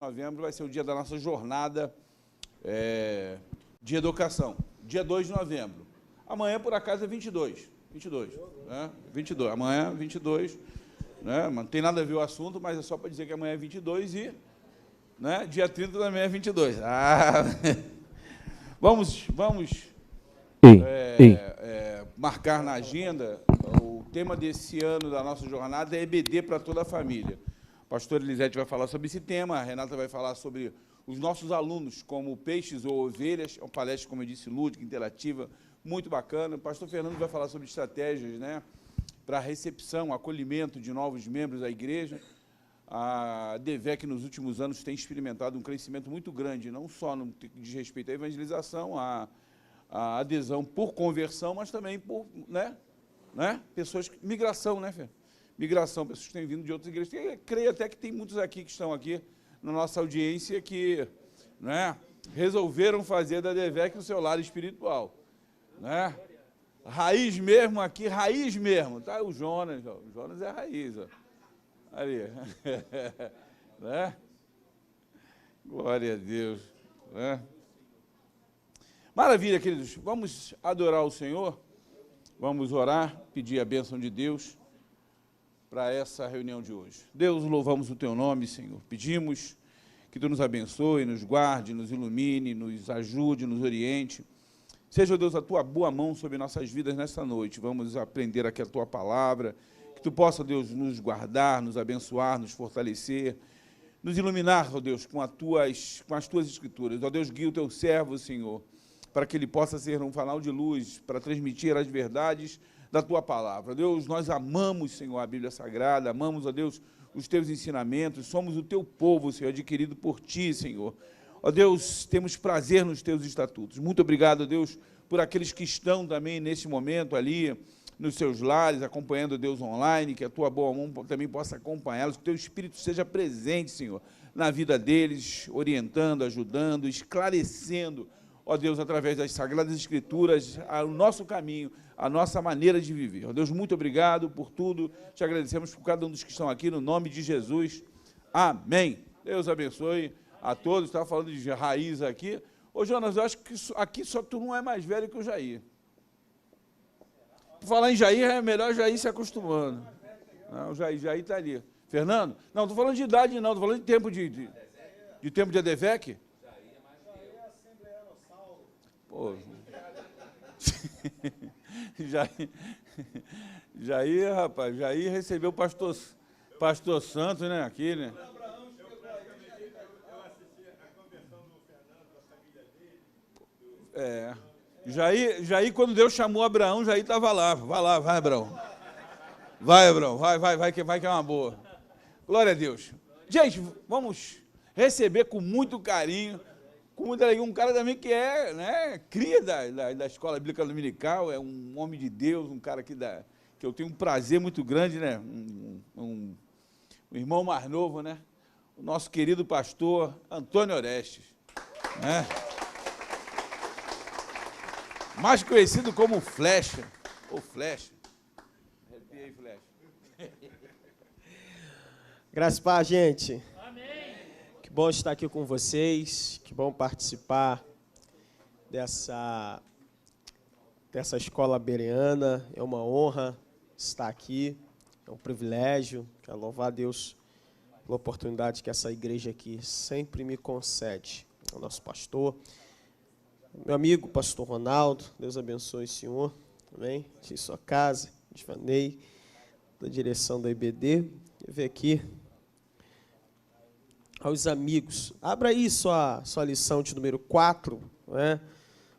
Novembro vai ser o dia da nossa jornada de educação, dia 2 de novembro. Amanhã, por acaso, é 22, né? 22, amanhã, 22, né? Não tem nada a ver o assunto, mas é só para dizer que amanhã é 22 e, né, dia 30 também é 22. Vamos marcar na agenda. O tema desse ano da nossa jornada é EBD para toda a família. A pastora Elisete vai falar sobre esse tema, a Renata vai falar sobre os nossos alunos, como peixes ou ovelhas. É uma palestra, como eu disse, lúdica, interativa, muito bacana. O pastor Fernando vai falar sobre estratégias, né, para a recepção, acolhimento de novos membros da igreja. A DEVEC, nos últimos anos, tem experimentado um crescimento muito grande, não só no que diz respeito à evangelização, à adesão por conversão, mas também por, né, pessoas, migração, né, Fê? Migração, pessoas que têm vindo de outras igrejas. Eu creio até que tem muitos aqui que estão aqui na nossa audiência que, né, resolveram fazer da DEVEC o seu lar espiritual, né? Raiz mesmo aqui, raiz mesmo. Tá, o Jonas é raiz, ó. Ali, né? Glória a Deus, né? Maravilha, queridos. Vamos adorar o Senhor, vamos orar, pedir a bênção de Deus para essa reunião de hoje. Deus, louvamos o Teu nome, Senhor. Pedimos que Tu nos abençoe, nos guarde, nos ilumine, nos ajude, nos oriente. Seja, Deus, a Tua boa mão sobre nossas vidas nesta noite. Vamos aprender aqui a Tua palavra, que Tu possa, Deus, nos guardar, nos abençoar, nos fortalecer, nos iluminar, ó Deus, com as Tuas Escrituras. Ó Deus, guia o Teu servo, Senhor, para que ele possa ser um canal de luz, para transmitir as verdades da Tua palavra. Deus, nós amamos, Senhor, a Bíblia Sagrada, amamos, ó Deus, os Teus ensinamentos, somos o Teu povo, Senhor, adquirido por Ti, Senhor. Ó Deus, temos prazer nos Teus estatutos. Muito obrigado, Deus, por aqueles que estão também nesse momento ali, nos seus lares, acompanhando, Deus, online, que a Tua boa mão também possa acompanhá-los, que o Teu Espírito seja presente, Senhor, na vida deles, orientando, ajudando, esclarecendo, ó Deus, através das Sagradas Escrituras, o nosso caminho, a nossa maneira de viver. Ó Deus, muito obrigado por tudo, te agradecemos por cada um dos que estão aqui, no nome de Jesus. Amém. Deus abençoe a todos. Estava falando de raiz aqui. Ô, Jonas, eu acho que aqui só tu não é mais velho que o Jair. Por falar em Jair, é melhor o Jair se acostumando. Não, o Jair está ali. Fernando? Não, estou falando de idade, não, estou falando de tempo de tempo de ADVEC. Pô. Jair, rapaz, Jair recebeu o pastor Santos, né, aqui, né? Jair, quando Deus chamou Abraão, Jair estava lá. Vai, Abraão. Vai, Abraão, vai que é uma boa. Glória a Deus. Gente, vamos receber com muito carinho, com muita alegria, um cara também que é, né, cria da Escola Bíblica Dominical, é um homem de Deus, um cara que eu tenho um prazer muito grande, né, um irmão mais novo, né, o nosso querido pastor Antônio Orestes, né, mais conhecido como Flecha, ou Flecha. Arrepiei, Flecha. Graças a Deus, gente. Que bom estar aqui com vocês, que bom participar dessa escola bereana. É uma honra estar aqui, é um privilégio. Quero louvar a Deus pela oportunidade que essa igreja aqui sempre me concede. É o nosso pastor, meu amigo, pastor Ronaldo, Deus abençoe o senhor, amém? De sua casa, de Vanei, da direção da IBD. Eu venho aqui aos amigos. Abra aí sua lição de número 4, né?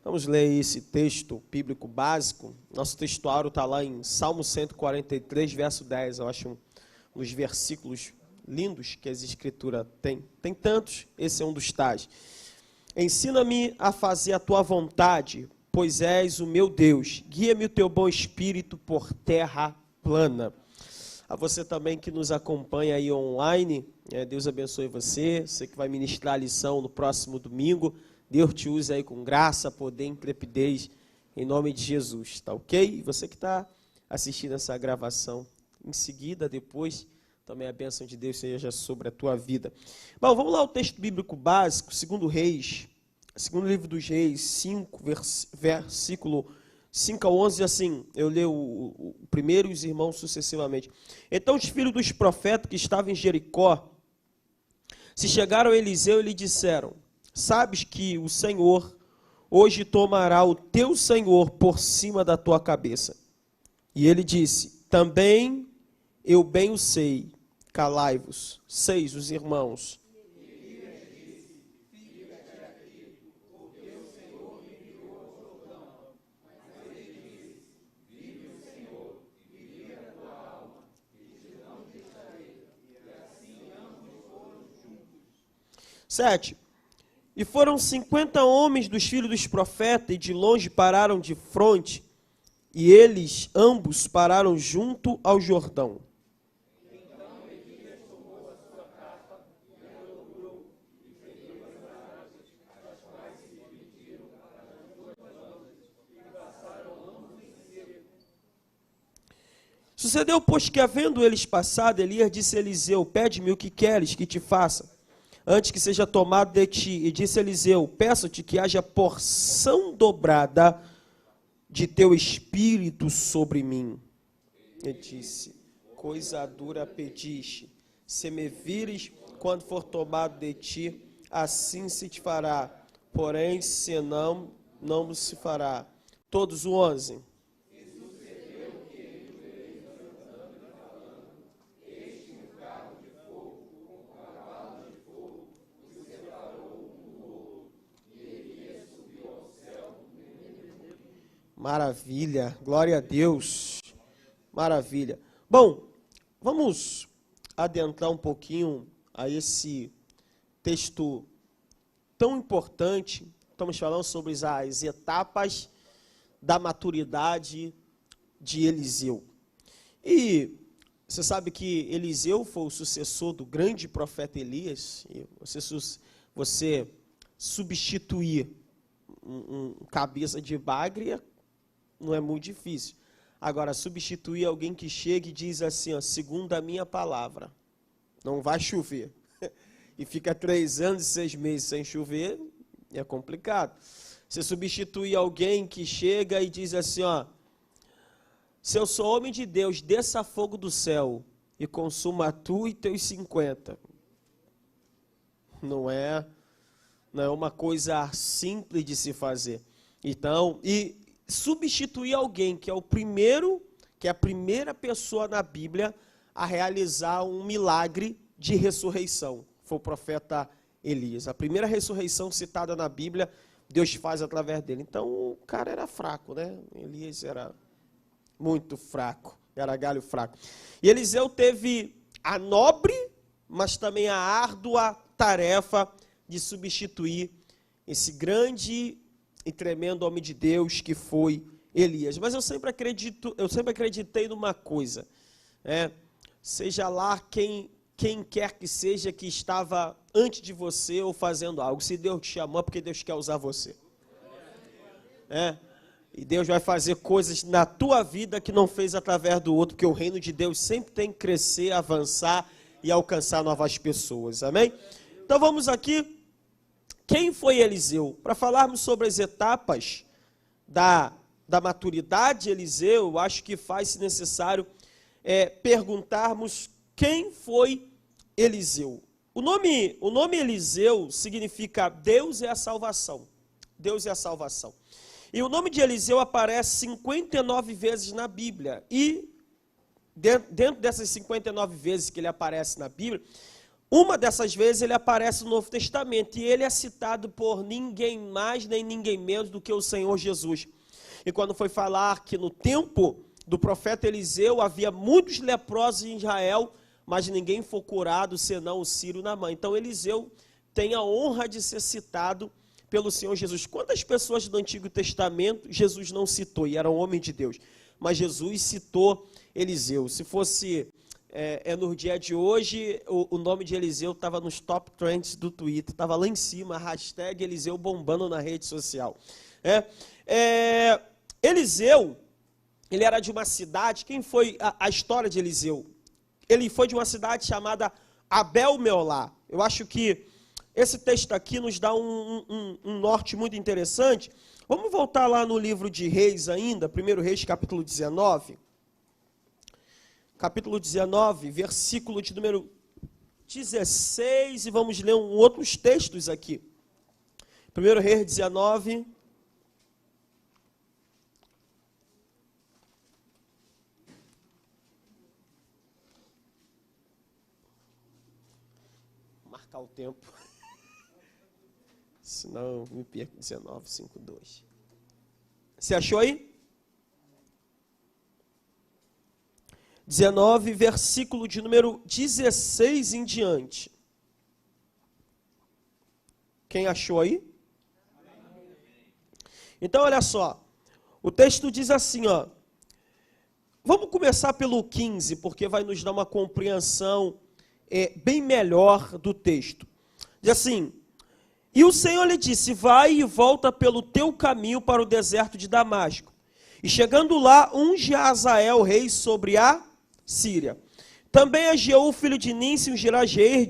Vamos ler esse texto bíblico básico. Nosso textuário está lá em Salmo 143, verso 10. Eu acho um dos versículos lindos que as Escrituras têm. Tem tantos, esse é um dos tais. Ensina-me a fazer a tua vontade, pois és o meu Deus. Guia-me o teu bom espírito por terra plana. A você também que nos acompanha aí online, Deus abençoe você. Você que vai ministrar a lição no próximo domingo, Deus te use aí com graça, poder, intrepidez, em nome de Jesus, tá ok? E você que está assistindo essa gravação, em seguida, depois, Também a bênção de Deus seja sobre a tua vida. Bom, vamos lá ao texto bíblico básico, segundo livro dos Reis, 5, versículo 5 a 11, assim, eu leio o primeiro e os irmãos sucessivamente. Então os filhos dos profetas que estavam em Jericó se chegaram a Eliseu e lhe disseram: sabes que o Senhor hoje tomará o teu senhor por cima da tua cabeça. E ele disse: também eu bem o sei, calai-vos. 6, os irmãos. Sete. E foram 50 homens dos filhos dos profetas, e de longe pararam de fronte, e eles ambos pararam junto ao Jordão. Então Elias tomou a sua capa e a dobrou, e feriu as águas, as quais se dividiram para as duas mãos, e passaram ambos em seco. Sucedeu, pois, que havendo eles passado, Elias disse a Eliseu: pede-me o que queres que te faça, antes que seja tomado de ti. E disse Eliseu: peço-te que haja porção dobrada de teu espírito sobre mim. E disse: coisa dura pediste, se me vires quando for tomado de ti, assim se te fará, porém se não, não se fará. Todos o 11. Maravilha, glória a Deus, maravilha. Bom, vamos adentrar um pouquinho a esse texto tão importante. Estamos falando sobre as etapas da maturidade de Eliseu. E você sabe que Eliseu foi o sucessor do grande profeta Elias. E você substituir um cabeça de bagre não é muito difícil. Agora, substituir alguém que chega e diz assim, ó, segundo a minha palavra, não vai chover. E fica 3 anos e 6 meses sem chover, é complicado. Você substituir alguém que chega e diz assim, ó, se eu sou homem de Deus, desça fogo do céu e consuma tu e teus 50. Não é uma coisa simples de se fazer. Então, e substituir alguém que é o primeiro, que é a primeira pessoa na Bíblia a realizar um milagre de ressurreição, foi o profeta Elias. A primeira ressurreição citada na Bíblia, Deus faz através dele. Então, o cara era fraco, né? Elias era muito fraco, era galho fraco. E Eliseu teve a nobre, mas também a árdua tarefa de substituir esse grande e tremendo homem de Deus que foi Elias. Mas eu sempre acreditei numa coisa, seja lá quem quer que seja que estava antes de você ou fazendo algo, se Deus te chamou é porque Deus quer usar você. E Deus vai fazer coisas na tua vida que não fez através do outro, porque o reino de Deus sempre tem que crescer, avançar e alcançar novas pessoas, amém? Então vamos aqui. Quem foi Eliseu? Para falarmos sobre as etapas da maturidade de Eliseu, eu acho que faz-se necessário perguntarmos quem foi Eliseu. O nome Eliseu significa Deus é a salvação. Deus é a salvação. E o nome de Eliseu aparece 59 vezes na Bíblia. E dentro dessas 59 vezes que ele aparece na Bíblia, uma dessas vezes ele aparece no Novo Testamento, e ele é citado por ninguém mais nem ninguém menos do que o Senhor Jesus. E quando foi falar que no tempo do profeta Eliseu havia muitos leprosos em Israel, mas ninguém foi curado senão o Ciro e Naamã. Então Eliseu tem a honra de ser citado pelo Senhor Jesus. Quantas pessoas do Antigo Testamento Jesus não citou, e era um homem de Deus, mas Jesus citou Eliseu. Se fosse no dia de hoje, o nome de Eliseu estava nos top trends do Twitter, estava lá em cima, a hashtag Eliseu bombando na rede social. Eliseu, ele era de uma cidade. Quem foi a história de Eliseu? ele foi de uma cidade chamada Abel-Meolá. Eu acho que esse texto aqui nos dá um norte muito interessante. Vamos voltar lá no livro de Reis ainda, 1 Reis, capítulo 19. Capítulo 19, versículo de número 16, e vamos ler outros textos aqui. 1 Reis 19. Vou marcar o tempo. Senão me perco. 19, 5, 2. Você achou aí? 19, versículo de número 16 em diante. Quem achou aí? Então, olha só. O texto diz assim, ó. Vamos começar pelo 15, porque vai nos dar uma compreensão bem melhor do texto. Diz assim: e o Senhor lhe disse, vai e volta pelo teu caminho para o deserto de Damasco. E chegando lá, unge a Azael, rei sobre a Síria. Também a Jeú, filho de Nínive, ungirá Jeir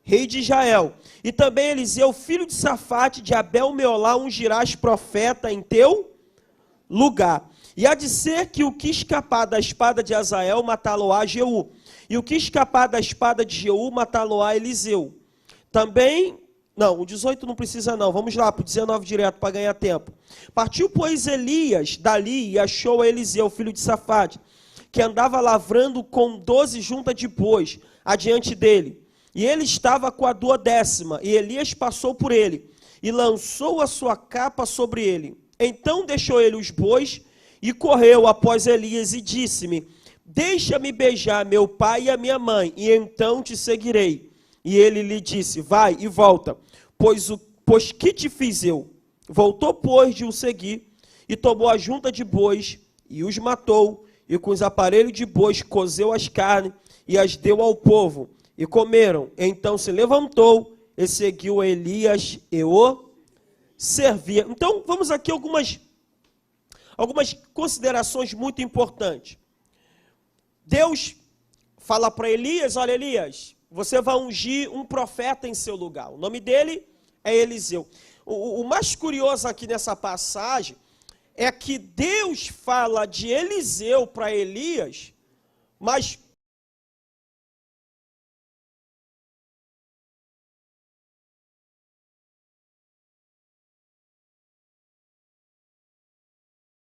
rei de Israel. E também Eliseu, filho de Safate, de Abel-Meolá, ungirás profeta em teu lugar. E há de ser que o que escapar da espada de Azael, matá-lo-á Jeú. E o que escapar da espada de Jeú, matá-lo-á Eliseu. Também... Não, o 18 não precisa não. Vamos lá para o 19 direto para ganhar tempo. Partiu, pois, Elias dali e achou a Eliseu, filho de Safate, que andava lavrando com 12 juntas de bois adiante dele. E ele estava com a 12ª, e Elias passou por ele, e lançou a sua capa sobre ele. Então deixou ele os bois, e correu após Elias, e disse-me, deixa-me beijar meu pai e a minha mãe, e então te seguirei. E ele lhe disse, vai e volta, pois que te fiz eu? Voltou, pois, de o seguir, e tomou a junta de bois, e os matou, e com os aparelhos de bois cozeu as carnes, e as deu ao povo, e comeram. Então se levantou, e seguiu Elias, e o servia. Então, vamos aqui algumas considerações muito importantes. Deus fala para Elias, olha Elias, você vai ungir um profeta em seu lugar. O nome dele é Eliseu. O mais curioso aqui nessa passagem é que Deus fala de Eliseu para Elias, mas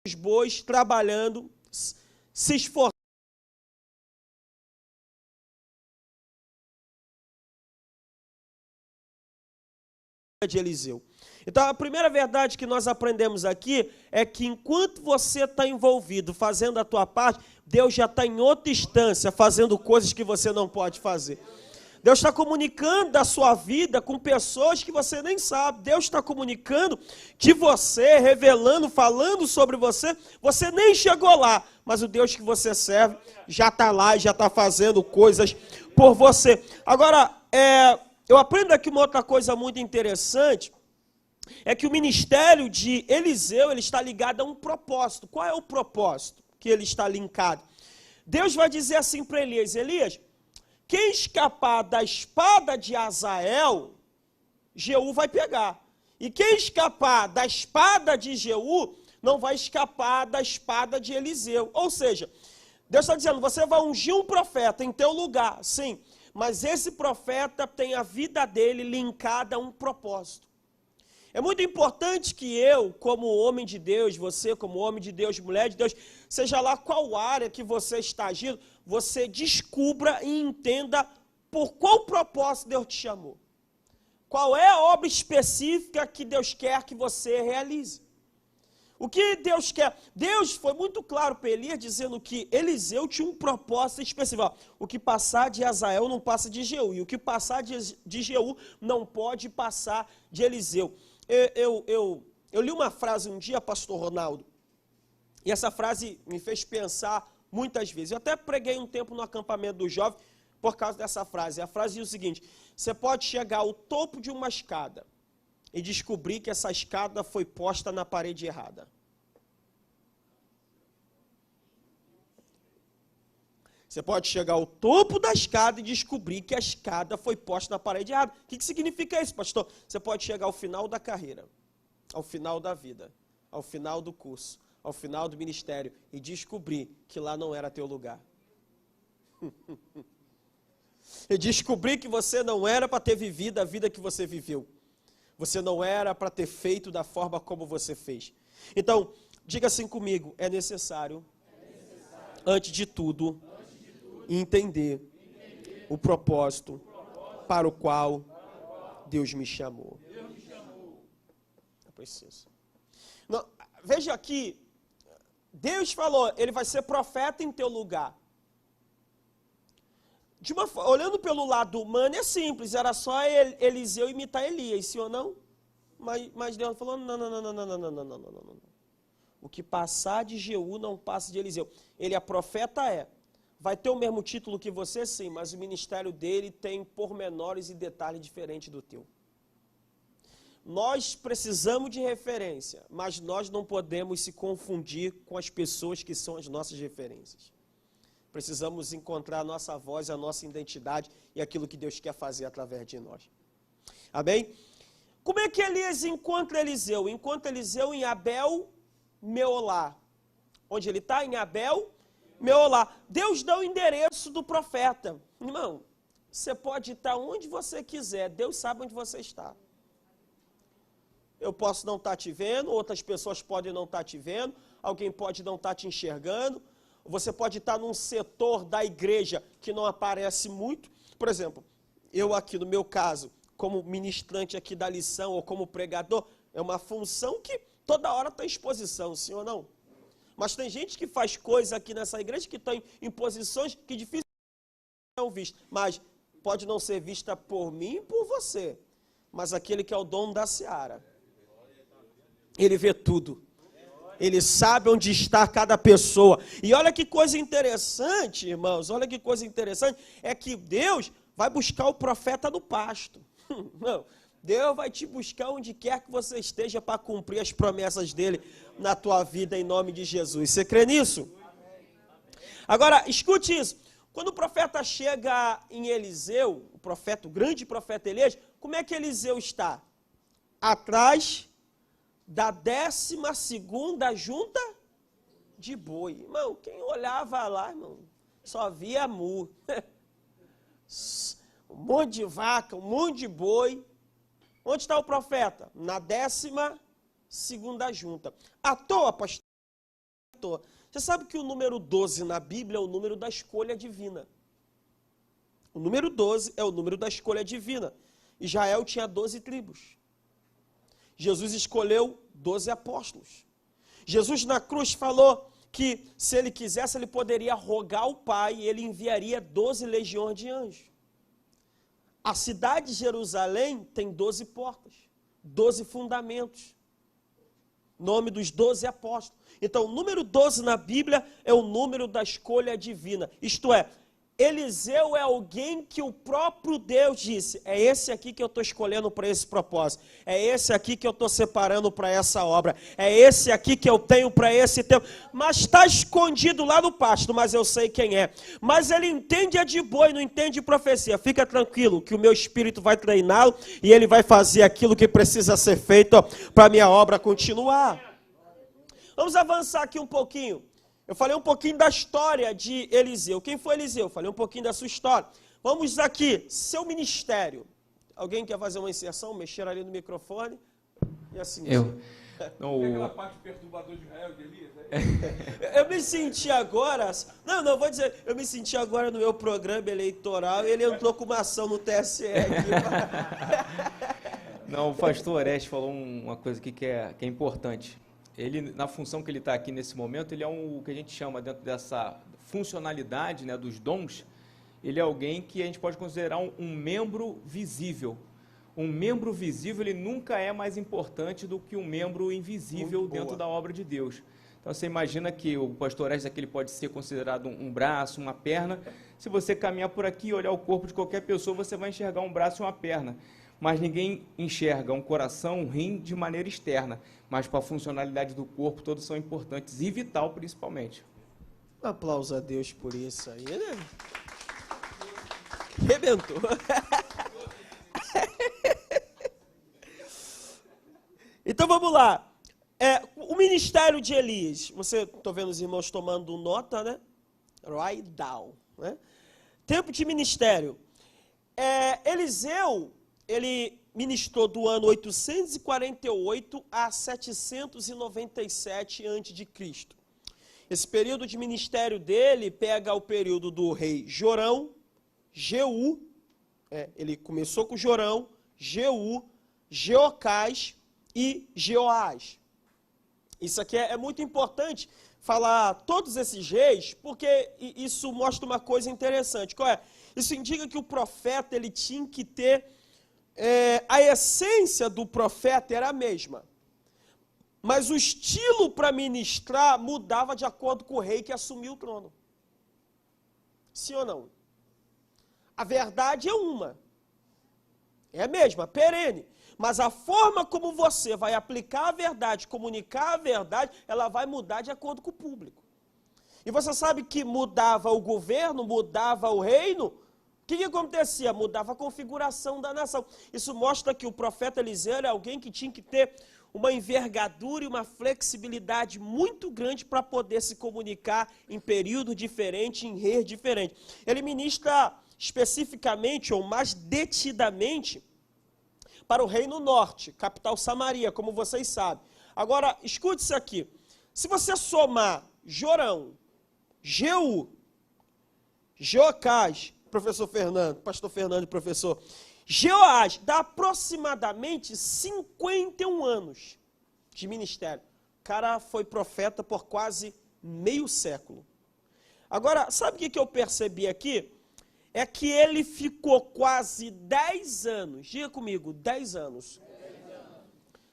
os bois trabalhando, se esforçando de Eliseu. Então, a primeira verdade que nós aprendemos aqui é que enquanto você está envolvido fazendo a tua parte, Deus já está em outra instância fazendo coisas que você não pode fazer. Deus está comunicando da sua vida com pessoas que você nem sabe. Deus está comunicando de você, revelando, falando sobre você. Você nem chegou lá, mas o Deus que você serve já está lá e já está fazendo coisas por você. Agora, eu aprendo aqui uma outra coisa muito interessante, é que o ministério de Eliseu, ele está ligado a um propósito. Qual é o propósito que ele está linkado? Deus vai dizer assim para Elias, Elias, quem escapar da espada de Azael, Jeú vai pegar. E quem escapar da espada de Jeú, não vai escapar da espada de Eliseu. Ou seja, Deus está dizendo, você vai ungir um profeta em teu lugar, sim, mas esse profeta tem a vida dele linkada a um propósito. É muito importante que eu, como homem de Deus, você como homem de Deus, mulher de Deus, seja lá qual área que você está agindo, você descubra e entenda por qual propósito Deus te chamou. Qual é a obra específica que Deus quer que você realize. O que Deus quer? Deus foi muito claro para Elias, dizendo que Eliseu tinha um propósito específico. O que passar de Azael não passa de Jeú, e o que passar de Jeú não pode passar de Eliseu. Eu li uma frase um dia, pastor Ronaldo, e essa frase me fez pensar muitas vezes. Eu até preguei um tempo no acampamento do jovem por causa dessa frase. A frase diz o seguinte, você pode chegar ao topo de uma escada e descobrir que essa escada foi posta na parede errada. Você pode chegar ao topo da escada e descobrir que a escada foi posta na parede errada. O que significa isso, pastor? Você pode chegar ao final da carreira, ao final da vida, ao final do curso, ao final do ministério e descobrir que lá não era teu lugar. E descobrir que você não era para ter vivido a vida que você viveu. Você não era para ter feito da forma como você fez. Então, diga assim comigo, é necessário, antes de tudo, entender o propósito para o qual Deus me chamou. Eu preciso. Não, veja aqui, Deus falou, ele vai ser profeta em teu lugar. Olhando pelo lado humano é simples, era só Eliseu imitar Elias, sim ou não? Mas Deus falou, não. O que passar de Jeú não passa de Eliseu. Ele é profeta, vai ter o mesmo título que você, sim, mas o ministério dele tem pormenores e detalhes diferentes do teu. Nós precisamos de referência, mas nós não podemos se confundir com as pessoas que são as nossas referências. Precisamos encontrar a nossa voz, a nossa identidade e aquilo que Deus quer fazer através de nós. Amém? Como é que Elias encontra Eliseu? Encontra Eliseu em Abel Meolá. Onde ele está? Em Abel Meolá. Deus dá o endereço do profeta. Irmão, você pode estar onde você quiser, Deus sabe onde você está. Eu posso não estar te vendo, outras pessoas podem não estar te vendo, alguém pode não estar te enxergando, você pode estar num setor da igreja que não aparece muito. Por exemplo, eu aqui no meu caso, como ministrante aqui da lição ou como pregador, é uma função que toda hora está em exposição, sim ou não? Mas tem gente que faz coisa aqui nessa igreja que está em posições que dificilmente são vistas, mas pode não ser vista por mim e por você, mas aquele que é o dono da seara, ele vê tudo. Ele sabe onde está cada pessoa. E olha que coisa interessante, irmãos, olha que coisa interessante, é que Deus vai buscar o profeta no pasto. Não, Deus vai te buscar onde quer que você esteja para cumprir as promessas dele na tua vida, em nome de Jesus. Você crê nisso? Agora, escute isso. Quando o profeta chega em Eliseu, o grande profeta Elias, como é que Eliseu está? Atrás da 12ª junta de boi. Irmão, quem olhava lá, irmão, só via mu. Um monte de vaca, um monte de boi. Onde está o profeta? Na 12ª junta. À toa, pastor? À toa. Você sabe que o número 12 na Bíblia é o número da escolha divina. O número 12 é o número da escolha divina. Israel tinha 12 tribos. Jesus escolheu 12 apóstolos. Jesus na cruz falou que se ele quisesse, ele poderia rogar ao Pai e ele enviaria 12 legiões de anjos. A cidade de Jerusalém tem 12 portas, 12 fundamentos. Nome dos 12 apóstolos. Então, o número 12 na Bíblia é o número da escolha divina. Isto é, Eliseu é alguém que o próprio Deus disse, é esse aqui que eu estou escolhendo para esse propósito, é esse aqui que eu estou separando para essa obra, é esse aqui que eu tenho para esse tempo, mas está escondido lá no pasto, mas eu sei quem é. Mas ele entende de boi, não entende de profecia. Fica tranquilo que o meu espírito vai treiná-lo e ele vai fazer aquilo que precisa ser feito para a minha obra continuar. Vamos avançar aqui um pouquinho. Eu falei um pouquinho da história de Eliseu. Quem foi Eliseu? Falei um pouquinho da sua história. Vamos aqui, seu ministério. Alguém quer fazer uma inserção? Mexer ali no microfone? E assim. Eu. Aquela parte perturbadora de Israel, de Elias, Eu me senti agora... Não, vou dizer. Eu me senti agora no meu programa eleitoral e ele entrou com uma ação no TSE aqui. Não, o pastor Orestes falou uma coisa aqui que é importante. Ele, na função que ele está aqui nesse momento, ele é o que a gente chama, dentro dessa funcionalidade, né, dos dons, ele é alguém que a gente pode considerar um membro visível. Um membro visível, ele nunca é mais importante do que um membro invisível dentro da obra de Deus. Então, você imagina que o pastor Orestes aqui ele pode ser considerado um braço, uma perna. Se você caminhar por aqui e olhar o corpo de qualquer pessoa, você vai enxergar um braço e uma perna. Mas ninguém enxerga um coração, um rim de maneira externa. Mas para a funcionalidade do corpo, todos são importantes e vital, principalmente. Um aplauso a Deus por isso aí, né? Rebentou. Então vamos lá. O ministério de Elias. Estou vendo os irmãos tomando nota, né? Write down, né? Tempo de ministério. Eliseu, ele ministrou do ano 848 a 797 a.C. Esse período de ministério dele pega o período do rei Jorão, Jeú, ele começou com Jorão, Jeú, Jeocás e Jeoás. Isso aqui é muito importante falar todos esses reis, porque isso mostra uma coisa interessante. Qual é? Isso indica que o profeta ele tinha que ter, a essência do profeta era a mesma. Mas o estilo para ministrar mudava de acordo com o rei que assumiu o trono. Sim ou não? A verdade é uma. É a mesma, perene. Mas a forma como você vai aplicar a verdade, comunicar a verdade, ela vai mudar de acordo com o público. E você sabe que mudava o governo, mudava o reino, o que acontecia? Mudava a configuração da nação. Isso mostra que o profeta Eliseu era alguém que tinha que ter uma envergadura e uma flexibilidade muito grande para poder se comunicar em período diferente, em reis diferente. Ele ministra especificamente ou mais detidamente para o reino norte, capital Samaria, como vocês sabem. Agora, escute isso aqui. Se você somar Jorão, Jeú, Jeocás, pastor Fernando e professor, Jeoás, dá aproximadamente 51 anos de ministério. O cara foi profeta por quase meio século. Agora, sabe o que eu percebi aqui? É que ele ficou quase 10 anos, diga comigo, 10 anos,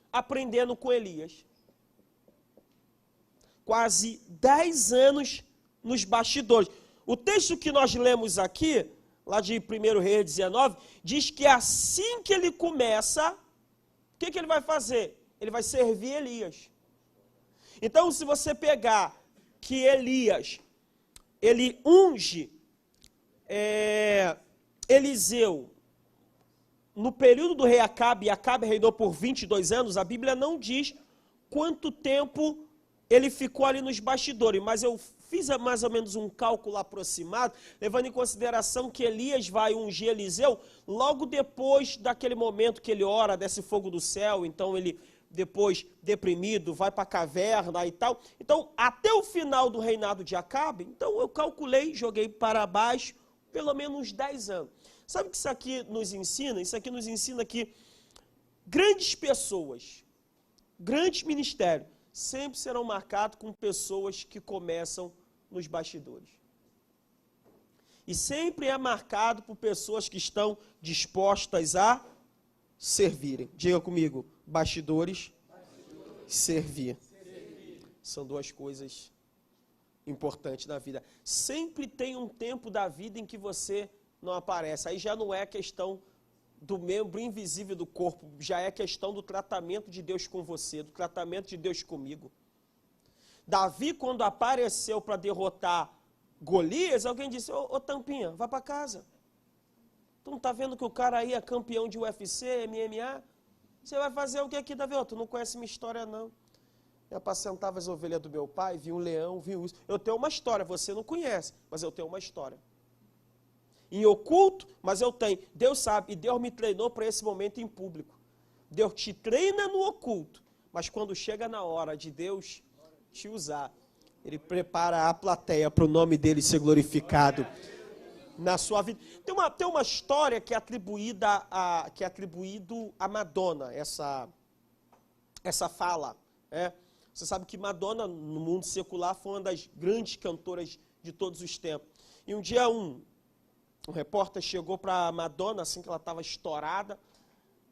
aprendendo com Elias. Quase 10 anos nos bastidores. O texto que nós lemos aqui, lá de 1 Reis 19, diz que assim que ele começa, o que ele vai fazer? Ele vai servir Elias. Então, se você pegar que Elias, ele unge Eliseu no período do rei Acabe, e Acabe reinou por 22 anos, a Bíblia não diz quanto tempo ele ficou ali nos bastidores, mas eu fiz mais ou menos um cálculo aproximado, levando em consideração que Elias vai ungir Eliseu logo depois daquele momento que ele ora, desce fogo do céu, então ele depois deprimido, vai para a caverna e tal. Então, até o final do reinado de Acabe, então eu calculei, joguei para baixo, pelo menos uns 10 anos. Sabe o que isso aqui nos ensina? Isso aqui nos ensina que grandes pessoas, grandes ministérios, sempre serão marcados com pessoas que começam nos bastidores. E sempre é marcado por pessoas que estão dispostas a servirem. Diga comigo, bastidores, servir. São duas coisas importante na vida. Sempre tem um tempo da vida em que você não aparece. Aí já não é questão do membro invisível do corpo, já é questão do tratamento de Deus com você, do tratamento de Deus comigo. Davi, quando apareceu para derrotar Golias, alguém disse, ô Tampinha, vai para casa. Tu não está vendo que o cara aí é campeão de UFC, MMA? Você vai fazer o que aqui, Davi? Tu não conhece minha história, não. Eu apacentava as ovelhas do meu pai, vi um leão, vi isso. Eu tenho uma história, você não conhece, mas eu tenho uma história. Em oculto, mas eu tenho. Deus sabe, e Deus me treinou para esse momento em público. Deus te treina no oculto, mas quando chega na hora de Deus te usar, Ele prepara a plateia para o nome dEle ser glorificado na sua vida. Tem uma história que é atribuído a Madonna, essa fala, Você sabe que Madonna, no mundo secular, foi uma das grandes cantoras de todos os tempos. E um dia um repórter chegou para Madonna, assim que ela estava estourada,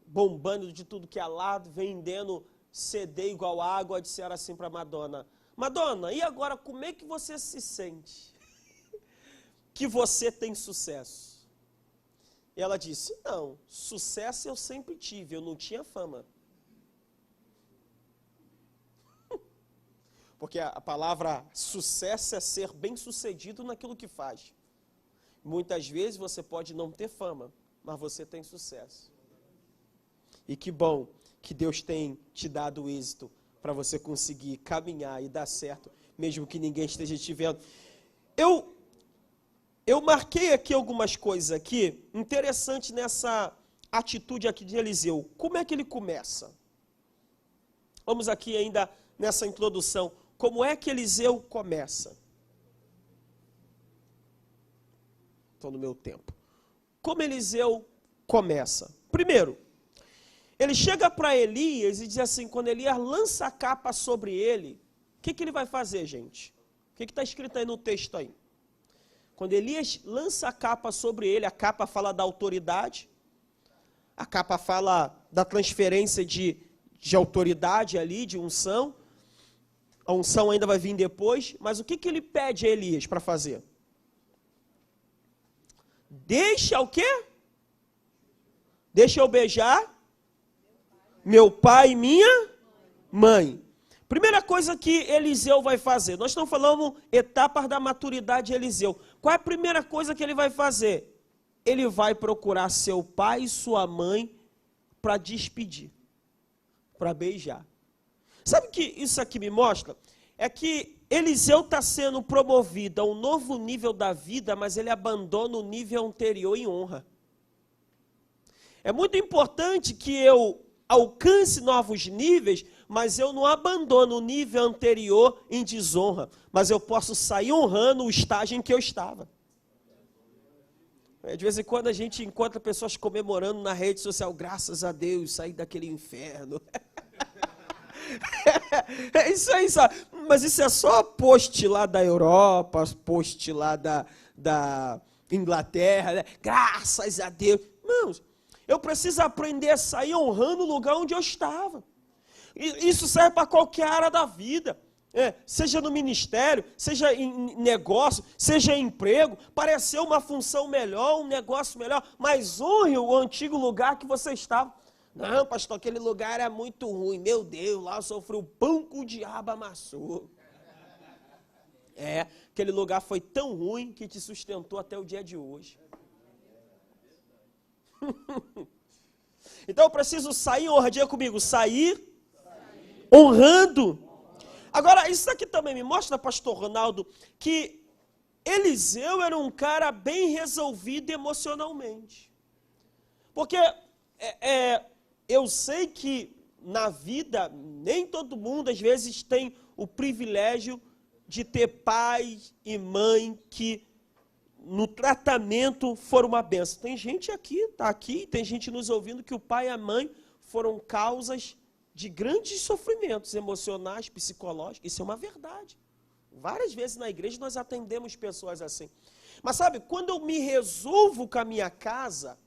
bombando de tudo que é lado, vendendo CD igual água, disseram assim para Madonna, Madonna, e agora como é que você se sente que você tem sucesso? E ela disse, não, sucesso eu sempre tive, eu não tinha fama. Porque a palavra sucesso é ser bem-sucedido naquilo que faz. Muitas vezes você pode não ter fama, mas você tem sucesso. E que bom que Deus tem te dado êxito para você conseguir caminhar e dar certo, mesmo que ninguém esteja te vendo. Eu marquei aqui algumas coisas aqui, interessante nessa atitude aqui de Eliseu. Como é que ele começa? Vamos aqui ainda nessa introdução. Como é que Eliseu começa? Estou no meu tempo. Como Eliseu começa? Primeiro, ele chega para Elias e diz assim, quando Elias lança a capa sobre ele, o que ele vai fazer, gente? O que está escrito aí no texto aí? Quando Elias lança a capa sobre ele, a capa fala da autoridade, a capa fala da transferência de autoridade ali, de unção. A unção ainda vai vir depois, mas o que ele pede a Elias para fazer? Deixa o quê? Deixa eu beijar meu pai e minha mãe. Primeira coisa que Eliseu vai fazer, nós estamos falando etapas da maturidade de Eliseu. Qual é a primeira coisa que ele vai fazer? Ele vai procurar seu pai e sua mãe para despedir, para beijar. Sabe o que isso aqui me mostra? É que Eliseu está sendo promovido a um novo nível da vida, mas ele abandona o nível anterior em honra. É muito importante que eu alcance novos níveis, mas eu não abandono o nível anterior em desonra, mas eu posso sair honrando o estágio em que eu estava. De vez em quando a gente encontra pessoas comemorando na rede social, graças a Deus, saí daquele inferno. É isso aí, sabe? Mas isso é só post lá da Europa, post lá da Inglaterra, né? Graças a Deus. Irmãos, eu preciso aprender a sair honrando o lugar onde eu estava. Isso serve para qualquer área da vida. Seja no ministério, seja em negócio, seja em emprego, parecer uma função melhor, um negócio melhor, mas honre o antigo lugar que você estava. Não, pastor, aquele lugar era muito ruim, meu Deus, lá eu sofri o pão que o diabo amassou. Aquele lugar foi tão ruim que te sustentou até o dia de hoje. Então eu preciso sair, honra, diga comigo, sair honrando. Agora, isso aqui também me mostra, pastor Ronaldo, que Eliseu era um cara bem resolvido emocionalmente. Porque eu sei que na vida, nem todo mundo às vezes tem o privilégio de ter pai e mãe que no tratamento foram uma benção. Tem gente aqui, está aqui, tem gente nos ouvindo que o pai e a mãe foram causas de grandes sofrimentos emocionais, psicológicos. Isso é uma verdade. Várias vezes na igreja nós atendemos pessoas assim. Mas sabe, quando eu me resolvo com a minha casa,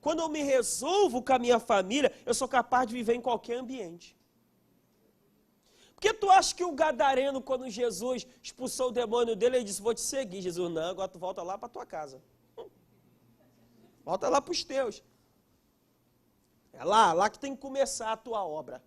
quando eu me resolvo com a minha família, eu sou capaz de viver em qualquer ambiente. Porque tu acha que o gadareno, quando Jesus expulsou o demônio dele, ele disse, vou te seguir. Jesus, não, agora tu volta lá para tua casa. Volta lá para os teus. É lá que tem que começar a tua obra.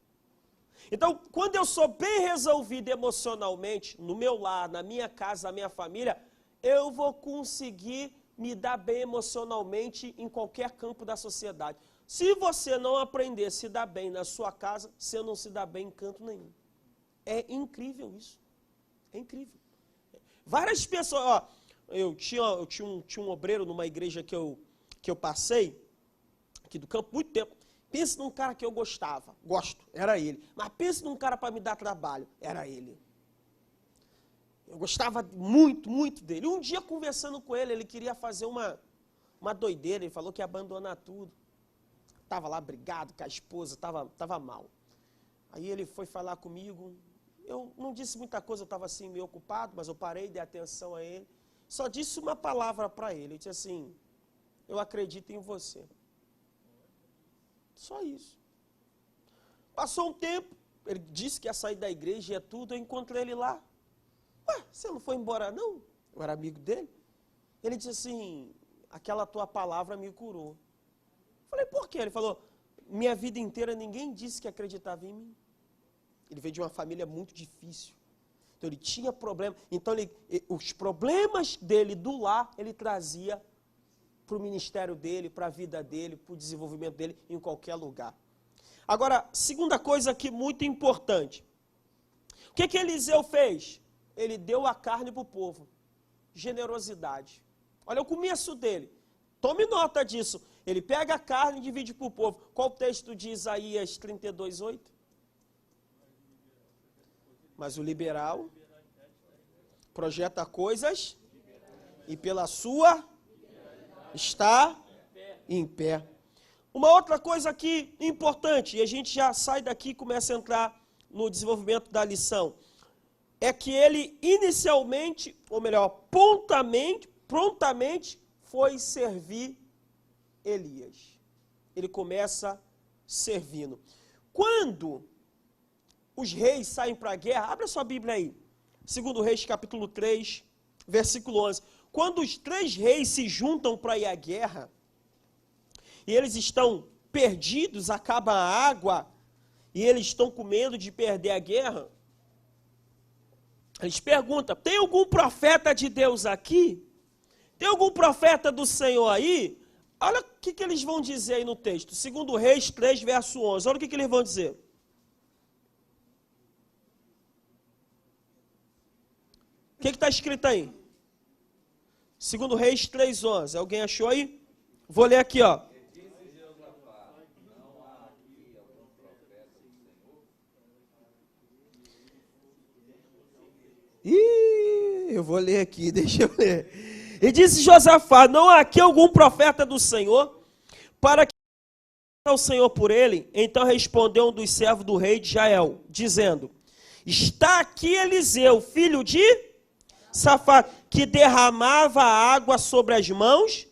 Então, quando eu sou bem resolvido emocionalmente, no meu lar, na minha casa, na minha família, eu vou conseguir me dar bem emocionalmente em qualquer campo da sociedade. Se você não aprender a se dar bem na sua casa, você não se dá bem em canto nenhum. É incrível isso. É incrível. Várias pessoas, eu tinha um obreiro numa igreja que eu passei, aqui do campo, muito tempo. Pensa num cara que eu gosto, era ele. Mas pensa num cara para me dar trabalho, era ele. Eu gostava muito, muito dele. Um dia, conversando com ele, ele queria fazer uma doideira, ele falou que ia abandonar tudo. Estava lá brigado com a esposa, estava mal. Aí ele foi falar comigo, eu não disse muita coisa, eu estava assim meio ocupado, mas eu parei, dei atenção a ele. Só disse uma palavra para ele, eu disse assim, eu acredito em você. Só isso. Passou um tempo, ele disse que ia sair da igreja e tudo, eu encontrei ele lá. Ué, você não foi embora não? Eu era amigo dele. Ele disse assim, aquela tua palavra me curou. Falei, por quê? Ele falou, minha vida inteira ninguém disse que acreditava em mim. Ele veio de uma família muito difícil. Então ele tinha problema. Então os problemas dele do lar, ele trazia para o ministério dele, para a vida dele, para o desenvolvimento dele em qualquer lugar. Agora, segunda coisa aqui muito importante. O que Eliseu fez? Ele deu a carne para o povo. Generosidade. Olha o começo dele. Tome nota disso. Ele pega a carne e divide para o povo. Qual o texto de Isaías 32:8? Mas o liberal projeta coisas e pela sua está em pé. Uma outra coisa aqui importante, e a gente já sai daqui e começa a entrar no desenvolvimento da lição, é que ele inicialmente, ou melhor, prontamente foi servir Elias. Ele começa servindo. Quando os reis saem para a guerra, abre a sua Bíblia aí, 2 Reis capítulo 3, versículo 11. Quando os 3 reis se juntam para ir à guerra, e eles estão perdidos, acaba a água, e eles estão com medo de perder a guerra, eles perguntam, tem algum profeta de Deus aqui? Tem algum profeta do Senhor aí? Olha o que eles vão dizer aí no texto, 2 Reis 3, verso 11, olha o que eles vão dizer. O que está escrito aí? 2 Reis 3:11. Alguém achou aí? Vou ler aqui, ó. Eu vou ler aqui, deixa eu ler. E disse Josafá, não há aqui algum profeta do Senhor, para que o Senhor por ele? Então respondeu um dos servos do rei de Israel, dizendo, está aqui Eliseu, filho de Safate, que derramava água sobre as mãos.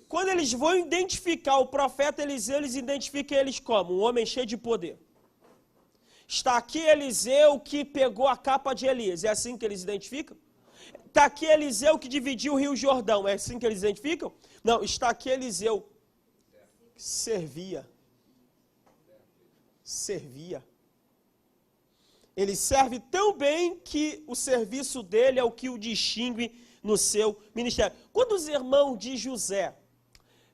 Quando eles vão identificar o profeta Eliseu, eles identificam eles como um homem cheio de poder. Está aqui Eliseu que pegou a capa de Elias, é assim que eles identificam? Está aqui Eliseu que dividiu o rio Jordão, é assim que eles identificam? Não, está aqui Eliseu que servia. Ele serve tão bem que o serviço dele é o que o distingue no seu ministério. Quando os irmãos de José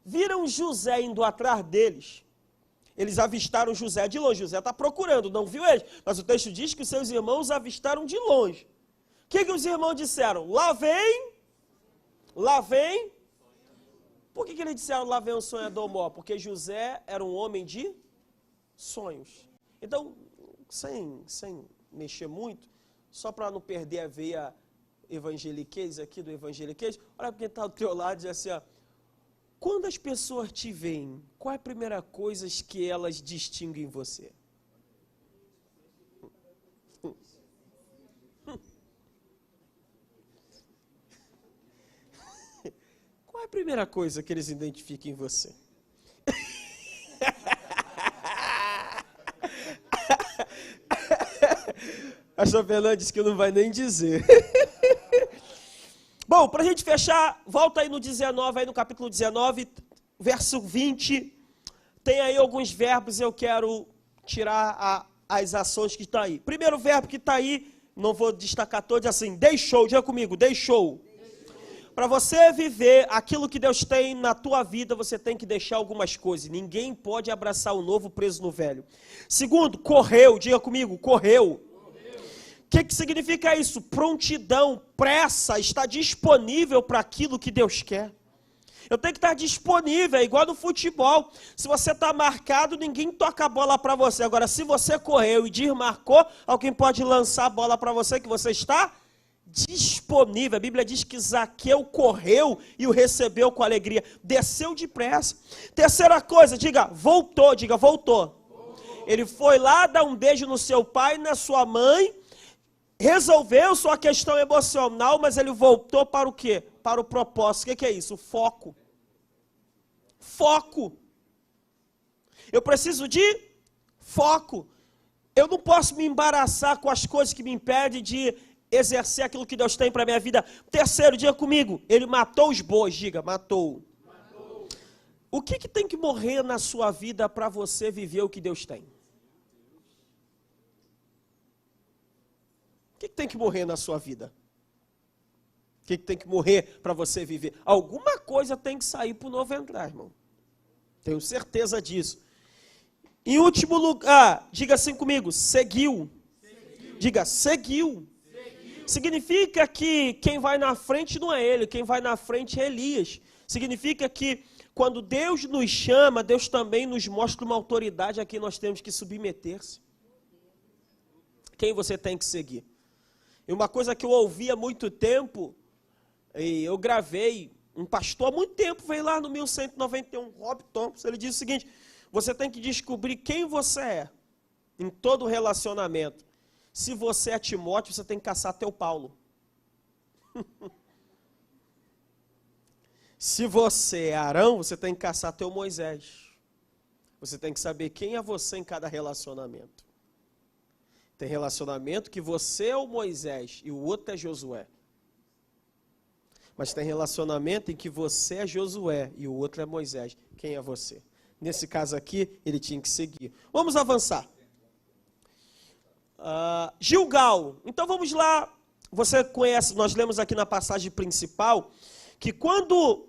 viram José indo atrás deles, eles avistaram José de longe. José está procurando, não viu eles, mas o texto diz que os seus irmãos avistaram de longe. O que os irmãos disseram? Lá vem. Por que eles disseram lá vem um sonhador maior? Porque José era um homem de sonhos. Então, sem mexer muito, só para não perder a veia evangeliquez aqui do evangeliquez, olha para quem está do teu lado e diz assim, ó, quando as pessoas te veem, qual é a primeira coisa que elas distinguem em você? Qual é a primeira coisa que eles identificam em você? A Fernanda disse que não vai nem dizer. Bom, para a gente fechar, volta aí no 19, aí no capítulo 19, verso 20. Tem aí alguns verbos, eu quero tirar as ações que estão aí. Primeiro verbo que está aí, não vou destacar todos, assim, deixou, diga comigo, deixou. Para você viver aquilo que Deus tem na tua vida, você tem que deixar algumas coisas. Ninguém pode abraçar o novo preso no velho. Segundo, correu, diga comigo, correu. O que significa isso? Prontidão, pressa, está disponível para aquilo que Deus quer. Eu tenho que estar disponível, é igual no futebol. Se você está marcado, ninguém toca a bola para você. Agora, se você correu e desmarcou, alguém pode lançar a bola para você que você está disponível. A Bíblia diz que Zaqueu correu e o recebeu com alegria. Desceu depressa. Terceira coisa, diga voltou. Ele foi lá dar um beijo no seu pai e na sua mãe, resolveu sua questão emocional, mas ele voltou para o quê? Para o propósito. O que é isso? Foco. Foco. Eu preciso de foco. Eu não posso me embaraçar com as coisas que me impedem de exercer aquilo que Deus tem para a minha vida. Terceiro, diga comigo, ele matou os bois, diga, matou. O que tem que morrer na sua vida para você viver o que Deus tem? que tem que morrer na sua vida? O que tem que morrer para você viver? Alguma coisa tem que sair para o novo entrar, irmão. Tenho certeza disso. Em último lugar, diga assim comigo, seguiu. Diga, seguiu. Significa que quem vai na frente não é ele, quem vai na frente é Elias. Significa que quando Deus nos chama, Deus também nos mostra uma autoridade a quem nós temos que submeter-se. Quem você tem que seguir? E uma coisa que eu ouvi há muito tempo, e eu gravei, um pastor há muito tempo veio lá no 1191, Rob Thompson, ele disse o seguinte: você tem que descobrir quem você é em todo relacionamento. Se você é Timóteo, você tem que caçar teu Paulo. Se você é Arão, você tem que caçar teu Moisés. Você tem que saber quem é você em cada relacionamento. Tem relacionamento que você é o Moisés e o outro é Josué. Mas tem relacionamento em que você é Josué e o outro é Moisés. Quem é você? Nesse caso aqui, ele tinha que seguir. Vamos avançar. Gilgal. Então vamos lá. Você conhece, nós lemos aqui na passagem principal, que quando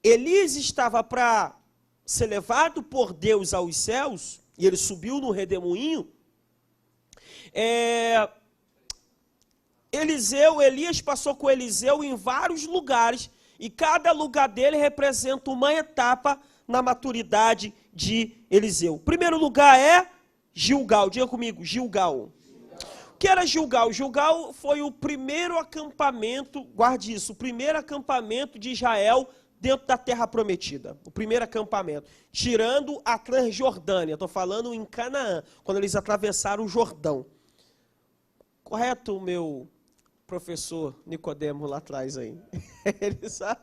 Elias estava para ser levado por Deus aos céus, e ele subiu no redemoinho, Elias passou com Eliseu em vários lugares, e cada lugar dele representa uma etapa na maturidade de Eliseu. O primeiro lugar é Gilgal. Diga comigo, Gilgal. O que era Gilgal? Gilgal foi o primeiro acampamento, guarde isso, o primeiro acampamento de Israel dentro da terra prometida. O primeiro acampamento, tirando a Transjordânia, estou falando em Canaã, quando eles atravessaram o Jordão. Correto, meu professor Nicodemo lá atrás aí? Ele sabe?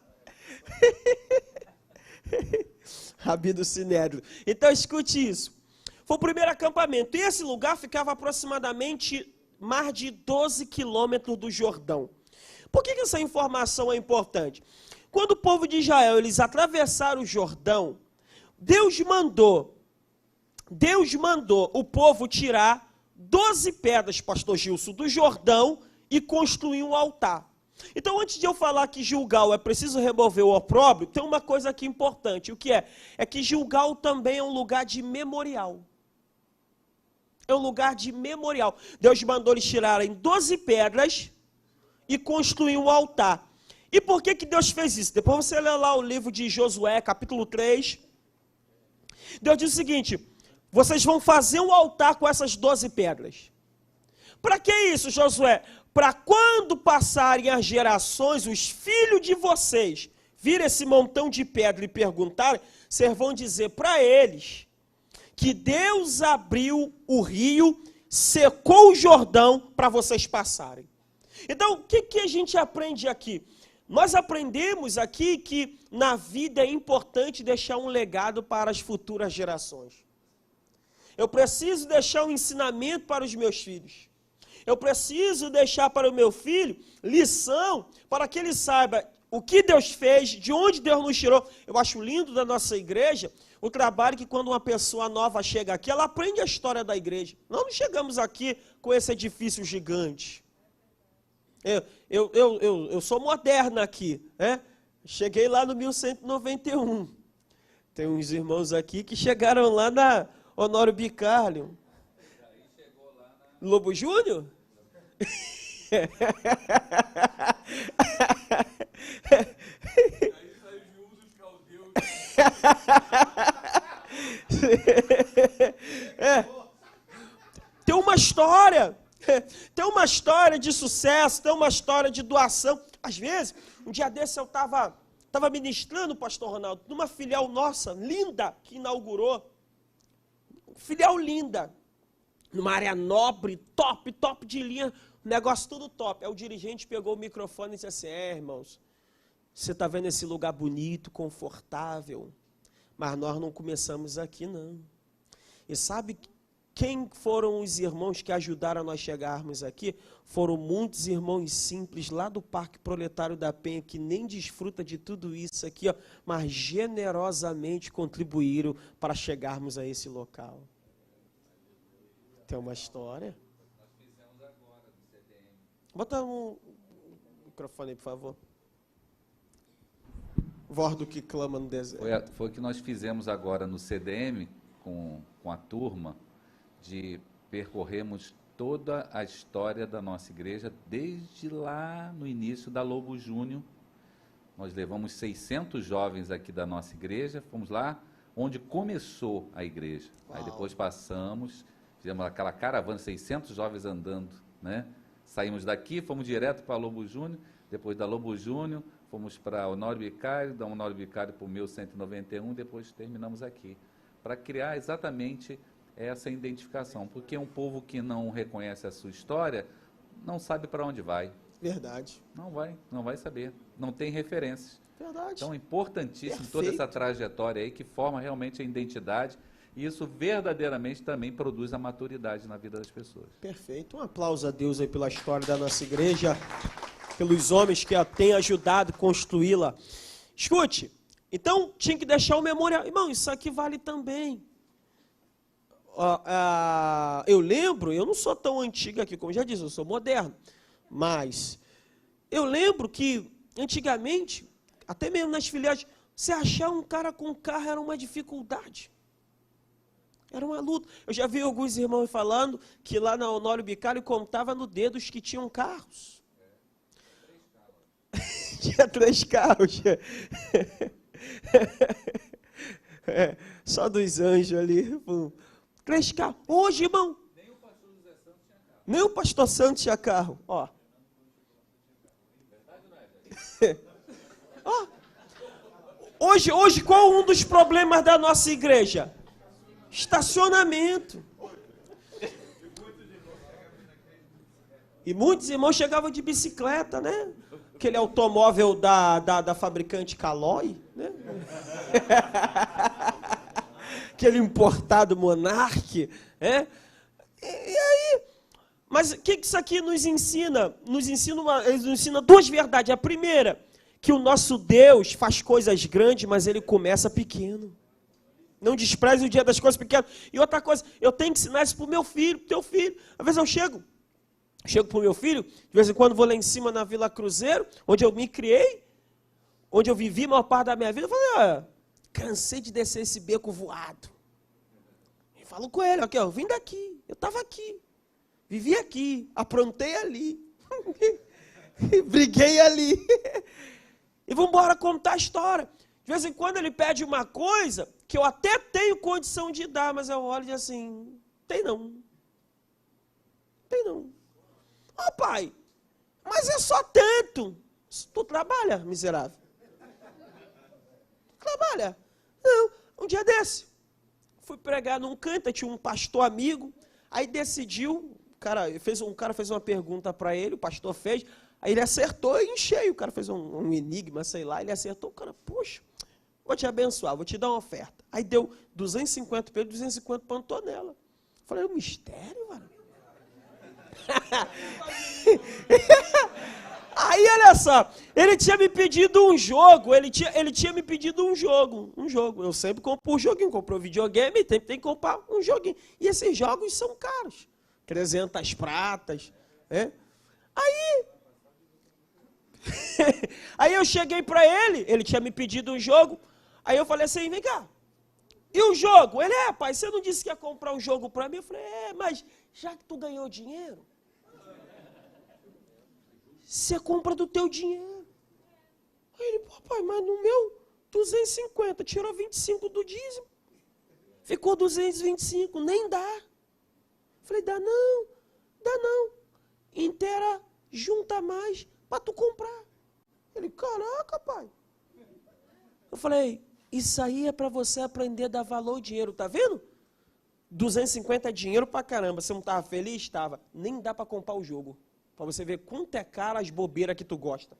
Rabi do Sinédrio. Então escute isso. Foi o primeiro acampamento. E esse lugar ficava aproximadamente mais de 12 quilômetros do Jordão. Por que essa informação é importante? Quando o povo de Israel, eles atravessaram o Jordão, Deus mandou o povo tirar 12 pedras, pastor Gilson, do Jordão e construir um altar. Então, antes de eu falar que Gilgal é preciso remover o opróbrio, tem uma coisa aqui importante. O que é? É que Gilgal também é um lugar de memorial. É um lugar de memorial. Deus mandou eles tirarem 12 pedras e construir um altar. E por que Deus fez isso? Depois você lê lá o livro de Josué, capítulo 3. Deus diz o seguinte: vocês vão fazer um altar com essas 12 pedras. Para que isso, Josué? Para quando passarem as gerações, os filhos de vocês virem esse montão de pedra e perguntarem, vocês vão dizer para eles que Deus abriu o rio, secou o Jordão para vocês passarem. Então, o que a gente aprende aqui? Nós aprendemos aqui que na vida é importante deixar um legado para as futuras gerações. Eu preciso deixar um ensinamento para os meus filhos. Eu preciso deixar para o meu filho lição para que ele saiba o que Deus fez, de onde Deus nos tirou. Eu acho lindo da nossa igreja o trabalho que quando uma pessoa nova chega aqui, ela aprende a história da igreja. Nós não chegamos aqui com esse edifício gigante. Eu sou moderna aqui, né? Cheguei lá no 1191. Tem uns irmãos aqui que chegaram lá na Honório Bicalho. Lobo Júnior? Tem uma história de sucesso, tem uma história de doação. Às vezes, um dia desse eu estava ministrando, pastor Ronaldo, numa filial nossa, linda, que inaugurou. Filial linda, numa área nobre, top de linha, negócio tudo top. Aí o dirigente pegou o microfone e disse assim: irmãos, você está vendo esse lugar bonito, confortável, mas nós não começamos aqui não. E sabe quem foram os irmãos que ajudaram a nós chegarmos aqui? Foram muitos irmãos simples lá do Parque Proletário da Penha, que nem desfruta de tudo isso aqui, ó, mas generosamente contribuíram para chegarmos a esse local. Tem uma história. Nós fizemos agora no CDM. Bota um microfone aí, por favor. Voz do que clama no deserto. Foi o que nós fizemos agora no CDM, com a turma, de percorrermos toda a história da nossa igreja, desde lá no início da Lobo Júnior. Nós levamos 600 jovens aqui da nossa igreja, fomos lá onde começou a igreja. Uau. Aí depois passamos, fizemos aquela caravana, 600 jovens andando, né? Saímos daqui, fomos direto para a Lobo Júnior, depois da Lobo Júnior, fomos para o Honório Vicário, da Honório Vicário para o 1191, depois terminamos aqui, para criar exatamente essa identificação, porque um povo que não reconhece a sua história, não sabe para onde vai. Verdade. Não vai saber, não tem referências. Verdade. Então é importantíssimo Perfeito. toda essa trajetória aí que forma realmente a identidade, e isso verdadeiramente também produz a maturidade na vida das pessoas. Perfeito. Um aplauso a Deus aí pela história da nossa igreja, pelos homens que a têm ajudado a construí-la. Escute, então tinha que deixar o memorial. Irmão, isso aqui vale também. Eu lembro, eu não sou tão antigo aqui, como já disse, eu sou moderno, mas eu lembro que antigamente, até mesmo nas filiais, você achar um cara com carro era uma dificuldade. Era uma luta. Eu já vi alguns irmãos falando que lá na Honório Vicário contava no dedo os que tinham carros. Tinha 3 carros. Só dos anjos ali. 3 carros. Hoje, irmão. Nem o pastor Santos tinha carro. Ó. Ó. Hoje, qual um dos problemas da nossa igreja? Estacionamento. E muitos irmãos chegavam de bicicleta, né? Aquele automóvel da fabricante Caloi, né? Aquele importado Monarch, né? E aí, mas o que isso aqui nos ensina? Nos ensina 2 verdades. A primeira, que o nosso Deus faz coisas grandes, mas ele começa pequeno. Não despreze o dia das coisas pequenas. E outra coisa, eu tenho que ensinar isso para o meu filho, para o teu filho. Às vezes eu chego para o meu filho, de vez em quando vou lá em cima na Vila Cruzeiro, onde eu me criei, onde eu vivi a maior parte da minha vida. Eu falo, cansei de descer esse beco voado. Eu falo com ele, eu vim daqui, eu estava aqui, vivi aqui, aprontei ali, briguei ali. E vamos embora contar a história. De vez em quando ele pede uma coisa que eu até tenho condição de dar, mas eu olho e digo assim, tem não. Ó, pai, mas é só tanto. Tu trabalha, miserável? Trabalha? Não, um dia desse, fui pregar num canto, tinha um pastor amigo, aí decidiu, um cara fez uma pergunta para ele, o pastor fez, aí ele acertou em cheio, o cara fez um enigma, sei lá, ele acertou, o cara, poxa, vou te abençoar, vou te dar uma oferta. Aí deu 250 para ele, 250 para Antonella. Falei, o mistério, mano. Aí, olha só, ele tinha me pedido um jogo, ele tinha me pedido um jogo. Eu sempre compro um joguinho, comprou videogame, tem que comprar um joguinho. E esses jogos são caros, 300 pratas, né? Aí eu cheguei para ele tinha me pedido um jogo, aí eu falei assim, vem cá, e o jogo? Ele, pai, você não disse que ia comprar um jogo para mim? Eu falei, mas já que tu ganhou dinheiro, você compra do teu dinheiro. Aí ele, papai, mas no meu 250, tirou 25 do dízimo, ficou 225, nem dá. Falei, dá não, inteira, junta mais para tu comprar. Ele, caraca, pai. Eu falei, isso aí é para você aprender a dar valor ao dinheiro, tá vendo? 250 é dinheiro pra caramba, você não estava feliz? Estava. Nem dá para comprar o jogo, para você ver quanto é cara as bobeiras que tu gosta.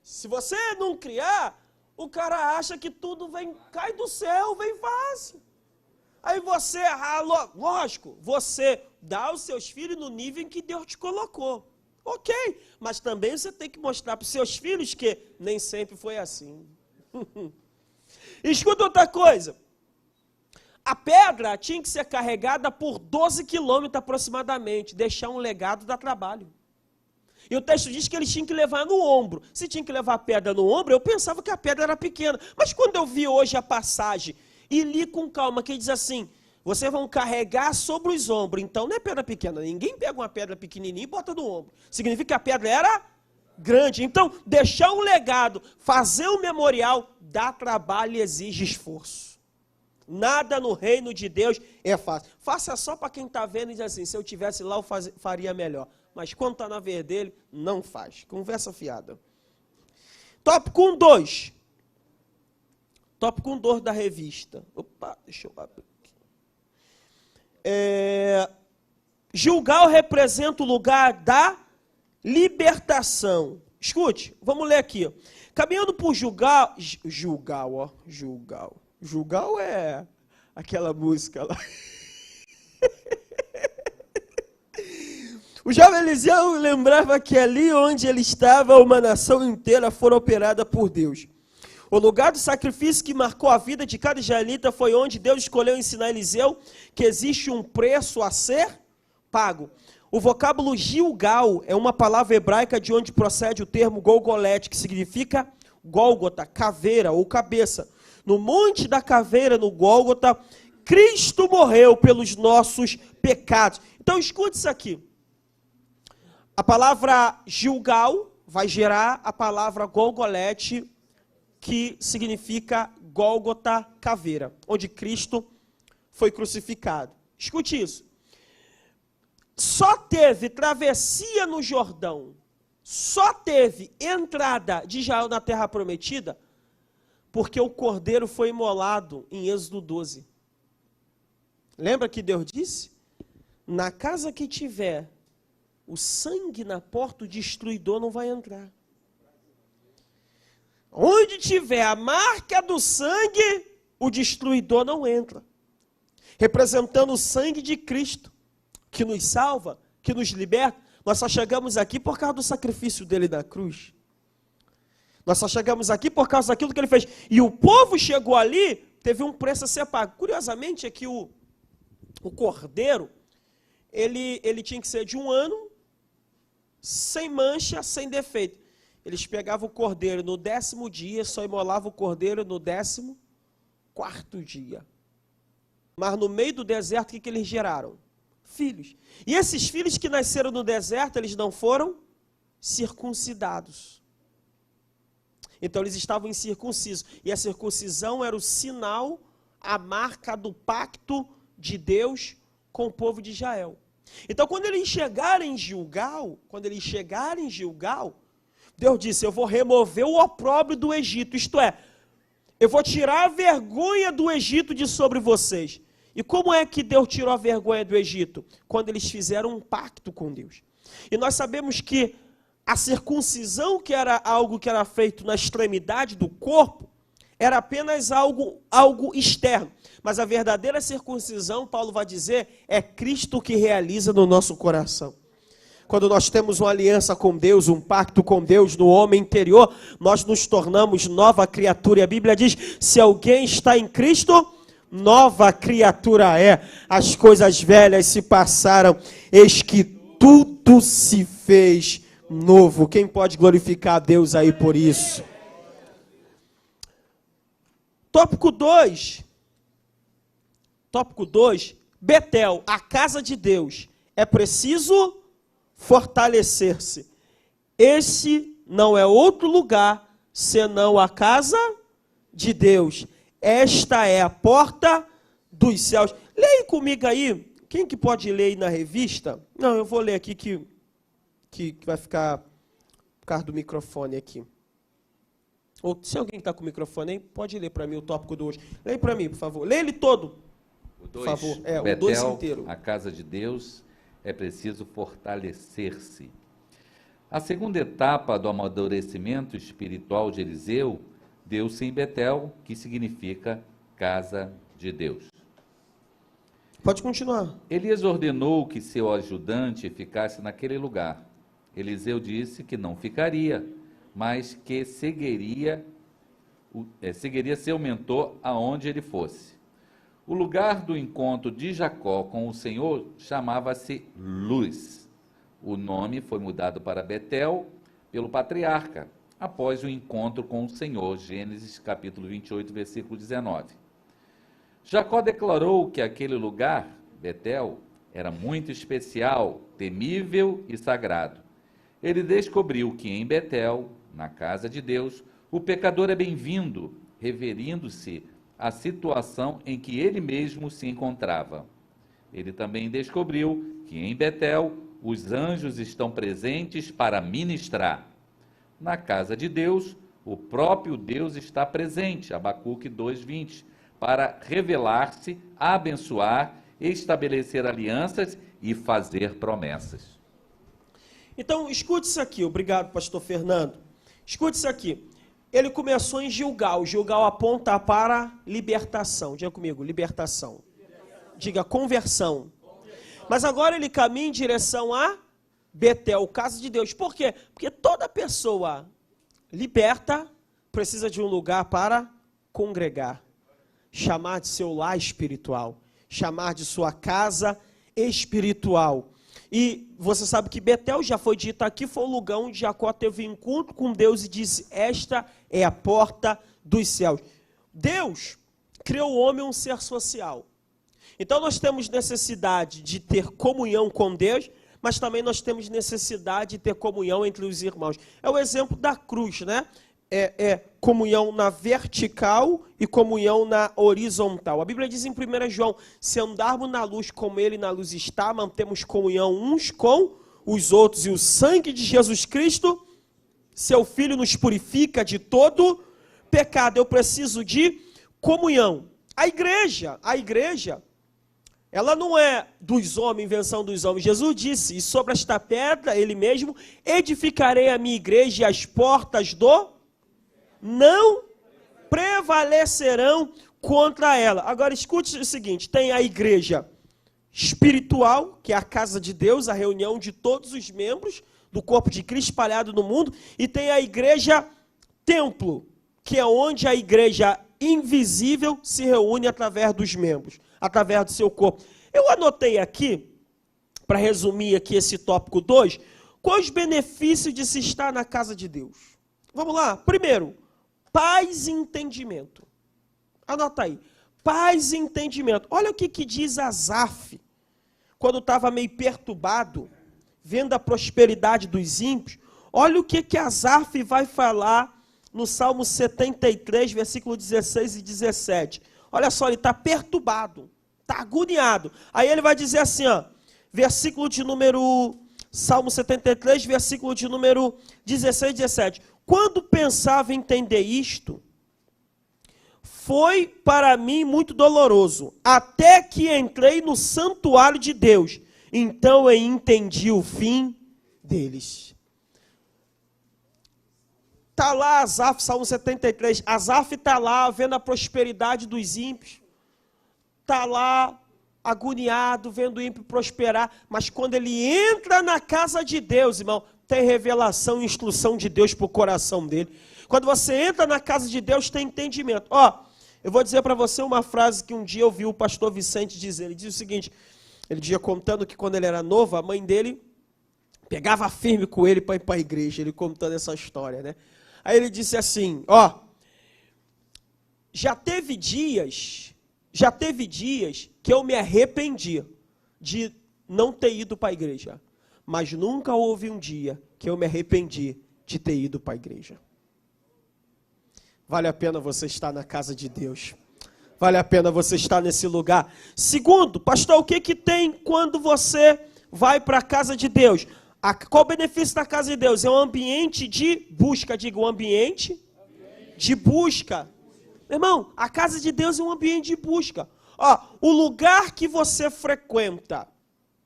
Se você não criar, o cara acha que tudo cai do céu, vem fácil. Aí você, lógico, você dá aos seus filhos no nível em que Deus te colocou. Ok, mas também você tem que mostrar para os seus filhos que nem sempre foi assim. Escuta outra coisa. A pedra tinha que ser carregada por 12 quilômetros aproximadamente. Deixar um legado dá trabalho. E o texto diz que eles tinham que levar no ombro. Se tinha que levar a pedra no ombro, eu pensava que a pedra era pequena. Mas quando eu vi hoje a passagem e li com calma, que diz assim, vocês vão carregar sobre os ombros. Então não é pedra pequena. Ninguém pega uma pedra pequenininha e bota no ombro. Significa que a pedra era grande. Então, deixar um legado, fazer um memorial, dá trabalho e exige esforço. Nada no reino de Deus é fácil. Faça só para quem está vendo e diz assim, se eu tivesse lá, eu faria melhor. Mas quando está na vez dele, não faz. Conversa fiada. Tópico 2. Tópico 2 da revista. Opa, deixa eu abrir aqui. Gilgal representa o lugar da libertação. Escute, vamos ler aqui. Caminhando por Gilgal, Gilgal é aquela música lá. O jovem Eliseu lembrava que ali onde ele estava, uma nação inteira fora operada por Deus. O lugar do sacrifício que marcou a vida de cada israelita foi onde Deus escolheu ensinar Eliseu que existe um preço a ser pago. O vocábulo Gilgal é uma palavra hebraica de onde procede o termo Golgolete, que significa Gólgota, caveira ou cabeça. No Monte da Caveira, no Gólgota, Cristo morreu pelos nossos pecados. Então escute isso aqui. A palavra Gilgal vai gerar a palavra Golgolete, que significa Gólgota, caveira, onde Cristo foi crucificado. Escute isso. Só teve travessia no Jordão, só teve entrada de Israel na terra prometida, porque o cordeiro foi imolado em Êxodo 12. Lembra que Deus disse? Na casa que tiver o sangue na porta, o destruidor não vai entrar. Onde tiver a marca do sangue, o destruidor não entra. Representando o sangue de Cristo, que nos salva, que nos liberta. Nós só chegamos aqui por causa do sacrifício dele na cruz. Nós só chegamos aqui por causa daquilo que ele fez. E o povo chegou ali, teve um preço a ser pago. Curiosamente é que o cordeiro, ele tinha que ser de 1 ano, sem mancha, sem defeito. Eles pegavam o cordeiro no 10º dia, só imolavam o cordeiro no 14º dia. Mas no meio do deserto, o que eles geraram? Filhos. E esses filhos que nasceram no deserto, eles não foram circuncidados. Então eles estavam incircuncisos. E a circuncisão era o sinal, a marca do pacto de Deus com o povo de Israel. Então quando eles chegarem em Gilgal, Deus disse, eu vou remover o opróbrio do Egito. Isto é, eu vou tirar a vergonha do Egito de sobre vocês. E como é que Deus tirou a vergonha do Egito? Quando eles fizeram um pacto com Deus. E nós sabemos que a circuncisão, que era algo que era feito na extremidade do corpo, era apenas algo externo. Mas a verdadeira circuncisão, Paulo vai dizer, é Cristo que realiza no nosso coração. Quando nós temos uma aliança com Deus, um pacto com Deus no homem interior, nós nos tornamos nova criatura. E a Bíblia diz, se alguém está em Cristo, nova criatura é. As coisas velhas se passaram, eis que tudo se fez novo. Quem pode glorificar a Deus aí por isso? Tópico 2. Tópico 2. Betel, a casa de Deus. É preciso fortalecer-se. Esse não é outro lugar senão a casa de Deus. Esta é a porta dos céus. Leia comigo aí. Quem que pode ler aí na revista? Não, eu vou ler aqui que vai ficar por causa do microfone aqui. Ou se alguém está com o microfone aí, pode ler para mim o tópico do hoje. Leia para mim, por favor. Leia ele todo. Por favor. Betel, o 2 inteiro. A casa de Deus, é preciso fortalecer-se. A segunda etapa do amadurecimento espiritual de Eliseu deu-se em Betel, que significa casa de Deus. Pode continuar. Elias ordenou que seu ajudante ficasse naquele lugar. Eliseu disse que não ficaria, mas que seguiria seu mentor aonde ele fosse. O lugar do encontro de Jacó com o Senhor chamava-se Luz. O nome foi mudado para Betel pelo patriarca, após o encontro com o Senhor, Gênesis capítulo 28, versículo 19. Jacó declarou que aquele lugar, Betel, era muito especial, temível e sagrado. Ele descobriu que em Betel, na casa de Deus, o pecador é bem-vindo, referindo-se à situação em que ele mesmo se encontrava. Ele também descobriu que em Betel os anjos estão presentes para ministrar. Na casa de Deus, o próprio Deus está presente, Abacuque 2:20, para revelar-se, abençoar, estabelecer alianças e fazer promessas. Então, escute isso aqui. Obrigado, pastor Fernando. Escute isso aqui. Ele começou em Gilgal. Gilgal aponta para libertação. Diga comigo, libertação. Diga conversão. Mas agora ele caminha em direção a Betel, casa de Deus. Por quê? Porque toda pessoa liberta precisa de um lugar para congregar. Chamar de seu lar espiritual. Chamar de sua casa espiritual. E você sabe que Betel, já foi dito aqui, foi o lugar onde Jacó teve um encontro com Deus e disse: esta é a porta dos céus. Deus criou o homem um ser social. Então nós temos necessidade de ter comunhão com Deus, mas também nós temos necessidade de ter comunhão entre os irmãos. É o exemplo da cruz, né? É comunhão na vertical e comunhão na horizontal. A Bíblia diz em 1 João, se andarmos na luz como ele na luz está, mantemos comunhão uns com os outros. E o sangue de Jesus Cristo, seu Filho, nos purifica de todo pecado. Eu preciso de comunhão. A igreja, ela não é dos homens, invenção dos homens. Jesus disse, e sobre esta pedra, ele mesmo, edificarei a minha igreja e as portas do não prevalecerão contra ela. Agora escute o seguinte, tem a igreja espiritual, que é a casa de Deus, a reunião de todos os membros do corpo de Cristo espalhado no mundo, e tem a igreja templo, que é onde a igreja invisível se reúne através dos membros, através do seu corpo. Eu anotei aqui, para resumir aqui esse tópico 2, quais os benefícios de se estar na casa de Deus. Vamos lá, primeiro, paz e entendimento. Anota aí. Paz e entendimento. Olha o que diz Asaf, quando estava meio perturbado, vendo a prosperidade dos ímpios. Olha o que Asaf vai falar no Salmo 73, versículo 16 e 17. Olha só, ele está perturbado, está agoniado. Aí ele vai dizer assim, ó, versículo de número... Salmo 73, versículo de número 16 e 17. Quando pensava entender isto, foi para mim muito doloroso, até que entrei no santuário de Deus. Então eu entendi o fim deles. Está lá Asaf, Salmo 73. Asaf está lá vendo a prosperidade dos ímpios. Está lá agoniado, vendo o ímpio prosperar, mas quando ele entra na casa de Deus, irmão, tem revelação e instrução de Deus para o coração dele. Quando você entra na casa de Deus, tem entendimento. Ó, eu vou dizer para você uma frase que um dia eu vi o pastor Vicente dizer. Ele diz o seguinte, ele dizia contando que quando ele era novo, a mãe dele pegava firme com ele para ir para a igreja, ele contando essa história, né? Aí ele disse assim, ó, já teve dias que eu me arrependi de não ter ido para a igreja. Mas nunca houve um dia que eu me arrependi de ter ido para a igreja. Vale a pena você estar na casa de Deus. Vale a pena você estar nesse lugar. Segundo, pastor, o que tem quando você vai para a casa de Deus? Qual o benefício da casa de Deus? É um ambiente de busca. Diga, um ambiente de busca. Meu irmão, a casa de Deus é um ambiente de busca. Ó, o lugar que você frequenta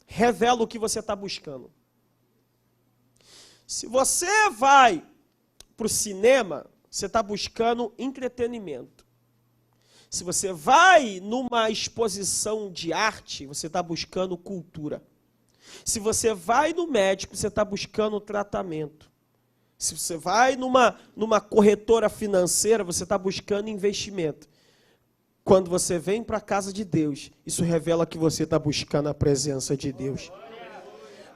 revela o que você está buscando. Se você vai para o cinema, você está buscando entretenimento. Se você vai numa exposição de arte, você está buscando cultura. Se você vai no médico, você está buscando tratamento. Se você vai numa corretora financeira, você está buscando investimento. Quando você vem para a casa de Deus, isso revela que você está buscando a presença de Deus.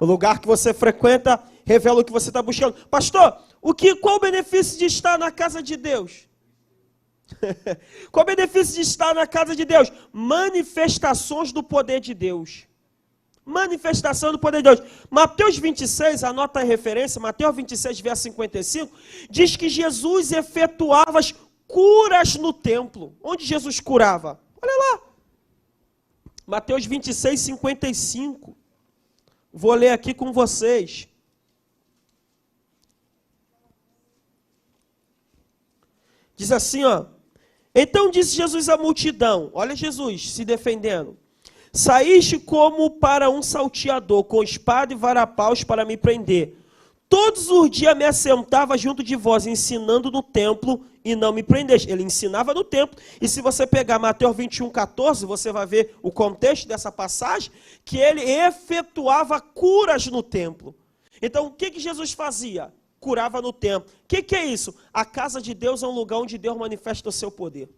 O lugar que você frequenta revela o que você está buscando. Pastor, qual o benefício de estar na casa de Deus? Qual o benefício de estar na casa de Deus? Manifestações do poder de Deus. Manifestação do poder de Deus. Mateus 26, anota a referência, Mateus 26, verso 55, diz que Jesus efetuava as curas no templo. Onde Jesus curava? Olha lá. Mateus 26, 55. Vou ler aqui com vocês. Diz assim, ó. Então disse Jesus à multidão, olha Jesus se defendendo. Saíste como para um salteador, com espada e varapaus para me prender. Todos os dias me assentava junto de vós, ensinando no templo, e não me prendeste. Ele ensinava no templo, e se você pegar Mateus 21, 14, você vai ver o contexto dessa passagem, que ele efetuava curas no templo. Então, o que Jesus fazia? Curava no templo. O que é isso? A casa de Deus é um lugar onde Deus manifesta o seu poder.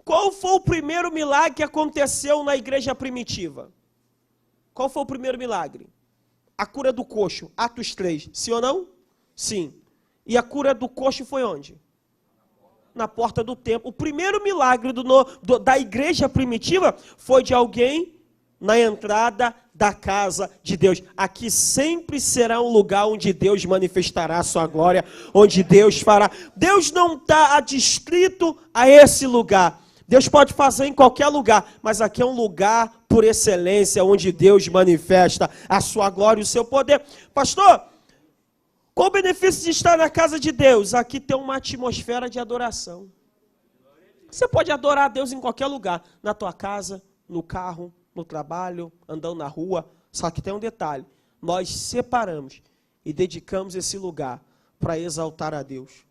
Qual foi o primeiro milagre que aconteceu na igreja primitiva? Qual foi o primeiro milagre? A cura do coxo, Atos 3, sim ou não? Sim. E a cura do coxo foi onde? Na porta do templo. O primeiro milagre da igreja primitiva foi de alguém na entrada da casa de Deus. Aqui sempre será um lugar onde Deus manifestará a sua glória, onde Deus fará. Deus não está adstrito a esse lugar. Deus pode fazer em qualquer lugar, mas aqui é um lugar por excelência, onde Deus manifesta a sua glória e o seu poder. Pastor, qual o benefício de estar na casa de Deus? Aqui tem uma atmosfera de adoração. Você pode adorar a Deus em qualquer lugar, na tua casa, no carro, no trabalho, andando na rua. Só que tem um detalhe, nós separamos e dedicamos esse lugar para exaltar a Deus,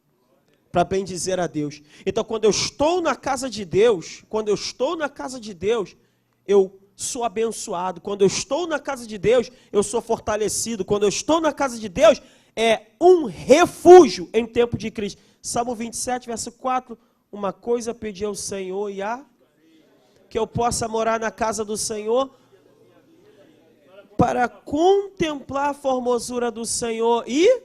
para bendizer a Deus. Então, quando eu estou na casa de Deus, eu sou abençoado. Quando eu estou na casa de Deus, eu sou fortalecido. Quando eu estou na casa de Deus, é um refúgio em tempo de crise. Salmo 27, verso 4, uma coisa pedi ao Senhor que eu possa morar na casa do Senhor para contemplar a formosura do Senhor e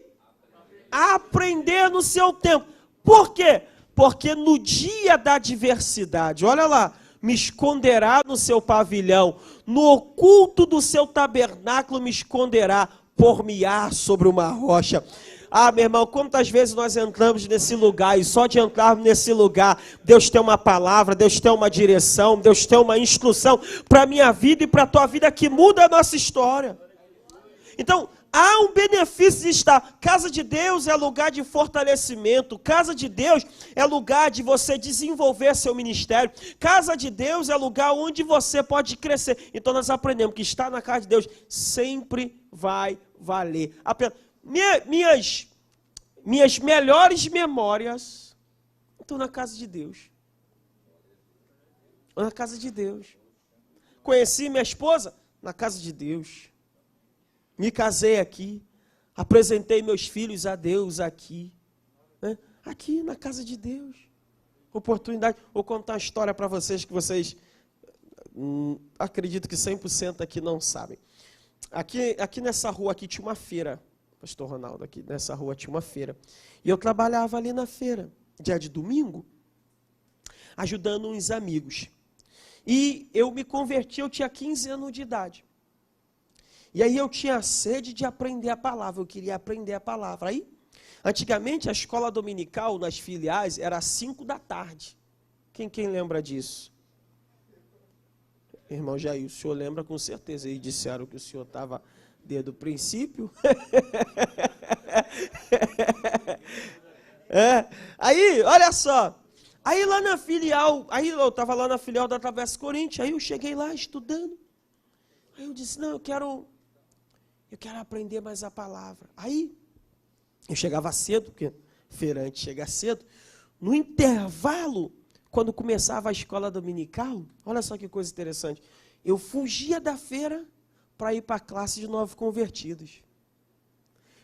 aprender no seu tempo. Por quê? Porque no dia da adversidade, olha lá, me esconderá no seu pavilhão, no oculto do seu tabernáculo me esconderá, por-me-á sobre uma rocha. Ah, meu irmão, quantas vezes nós entramos nesse lugar e só de entrarmos nesse lugar, Deus tem uma palavra, Deus tem uma direção, Deus tem uma instrução para a minha vida e para a tua vida que muda a nossa história. Então, há um benefício de estar. Casa de Deus é lugar de fortalecimento. Casa de Deus é lugar de você desenvolver seu ministério. Casa de Deus é lugar onde você pode crescer. Então nós aprendemos que estar na casa de Deus sempre vai valer a pena. Minhas melhores memórias estão na casa de Deus. Na casa de Deus. Conheci minha esposa na casa de Deus. Me casei aqui, apresentei meus filhos a Deus aqui, né? Aqui na casa de Deus. Oportunidade, vou contar uma história para vocês que vocês, acredito que 100% aqui não sabem. Aqui nessa rua aqui tinha uma feira, pastor Ronaldo, aqui nessa rua tinha uma feira. E eu trabalhava ali na feira, dia de domingo, ajudando uns amigos. E eu me converti, eu tinha 15 anos de idade. E aí eu tinha sede de aprender a palavra, eu queria aprender a palavra. Aí, antigamente, a escola dominical nas filiais era às 5 da tarde. Quem lembra disso? Irmão Jair, o senhor lembra com certeza. Eles disseram que o senhor estava desde o princípio. Aí, olha só. Aí lá na filial, aí eu estava lá na filial da Travessa Corinthians, aí eu cheguei lá estudando. Aí eu disse, não, eu quero aprender mais a palavra. Aí, eu chegava cedo, porque feirante chega cedo. No intervalo, quando começava a escola dominical, olha só que coisa interessante. Eu fugia da feira para ir para a classe de novos convertidos.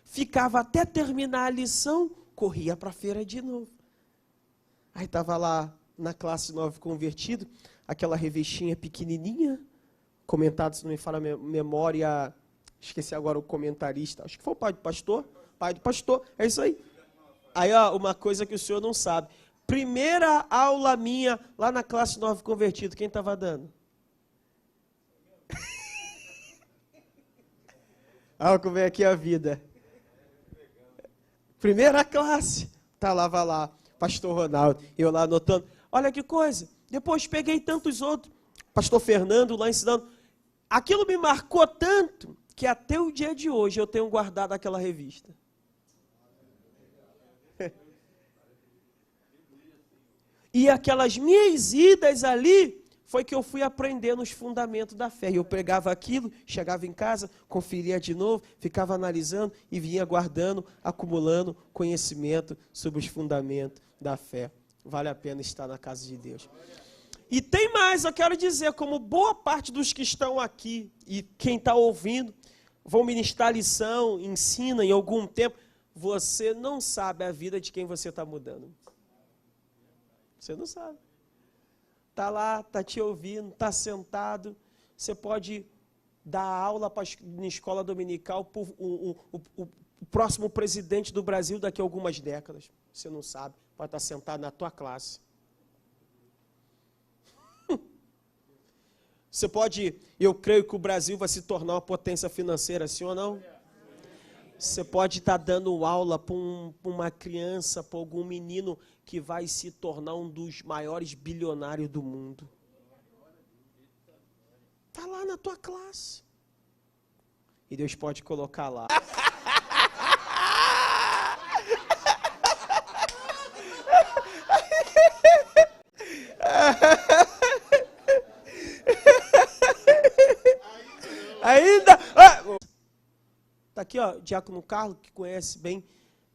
Ficava até terminar a lição, corria para a feira de novo. Aí estava lá na classe Novo Convertido, aquela revistinha pequenininha, comentado, se não me falha a memória, esqueci agora o comentarista, acho que foi o pai do pastor, é isso aí. Aí, ó, uma coisa que o senhor não sabe, primeira aula minha, lá na classe Novo Convertido, quem estava dando? Olha como é que é a vida. Primeira classe, estava lá, pastor Ronaldo, eu lá anotando, olha que coisa, depois peguei tantos outros, pastor Fernando lá ensinando, aquilo me marcou tanto, que até o dia de hoje eu tenho guardado aquela revista. E aquelas minhas idas ali, foi que eu fui aprendendo os fundamentos da fé. E eu pregava aquilo, chegava em casa, conferia de novo, ficava analisando e vinha guardando, acumulando conhecimento sobre os fundamentos da fé. Vale a pena estar na casa de Deus. E tem mais, eu quero dizer, como boa parte dos que estão aqui e quem está ouvindo, vão ministrar lição, ensina em algum tempo, você não sabe a vida de quem você está mudando. Você não sabe. Está lá, está te ouvindo, está sentado. Você pode dar aula na escola dominical para o próximo presidente do Brasil daqui a algumas décadas. Você não sabe. Pode estar sentado na tua classe. Você pode, eu creio que o Brasil vai se tornar uma potência financeira, sim ou não? Você pode estar dando aula para uma criança, para algum menino que vai se tornar um dos maiores bilionários do mundo. Está lá na tua classe. E Deus pode colocar lá. Ainda... Está aqui, ó, Diácono Carlos, que conhece bem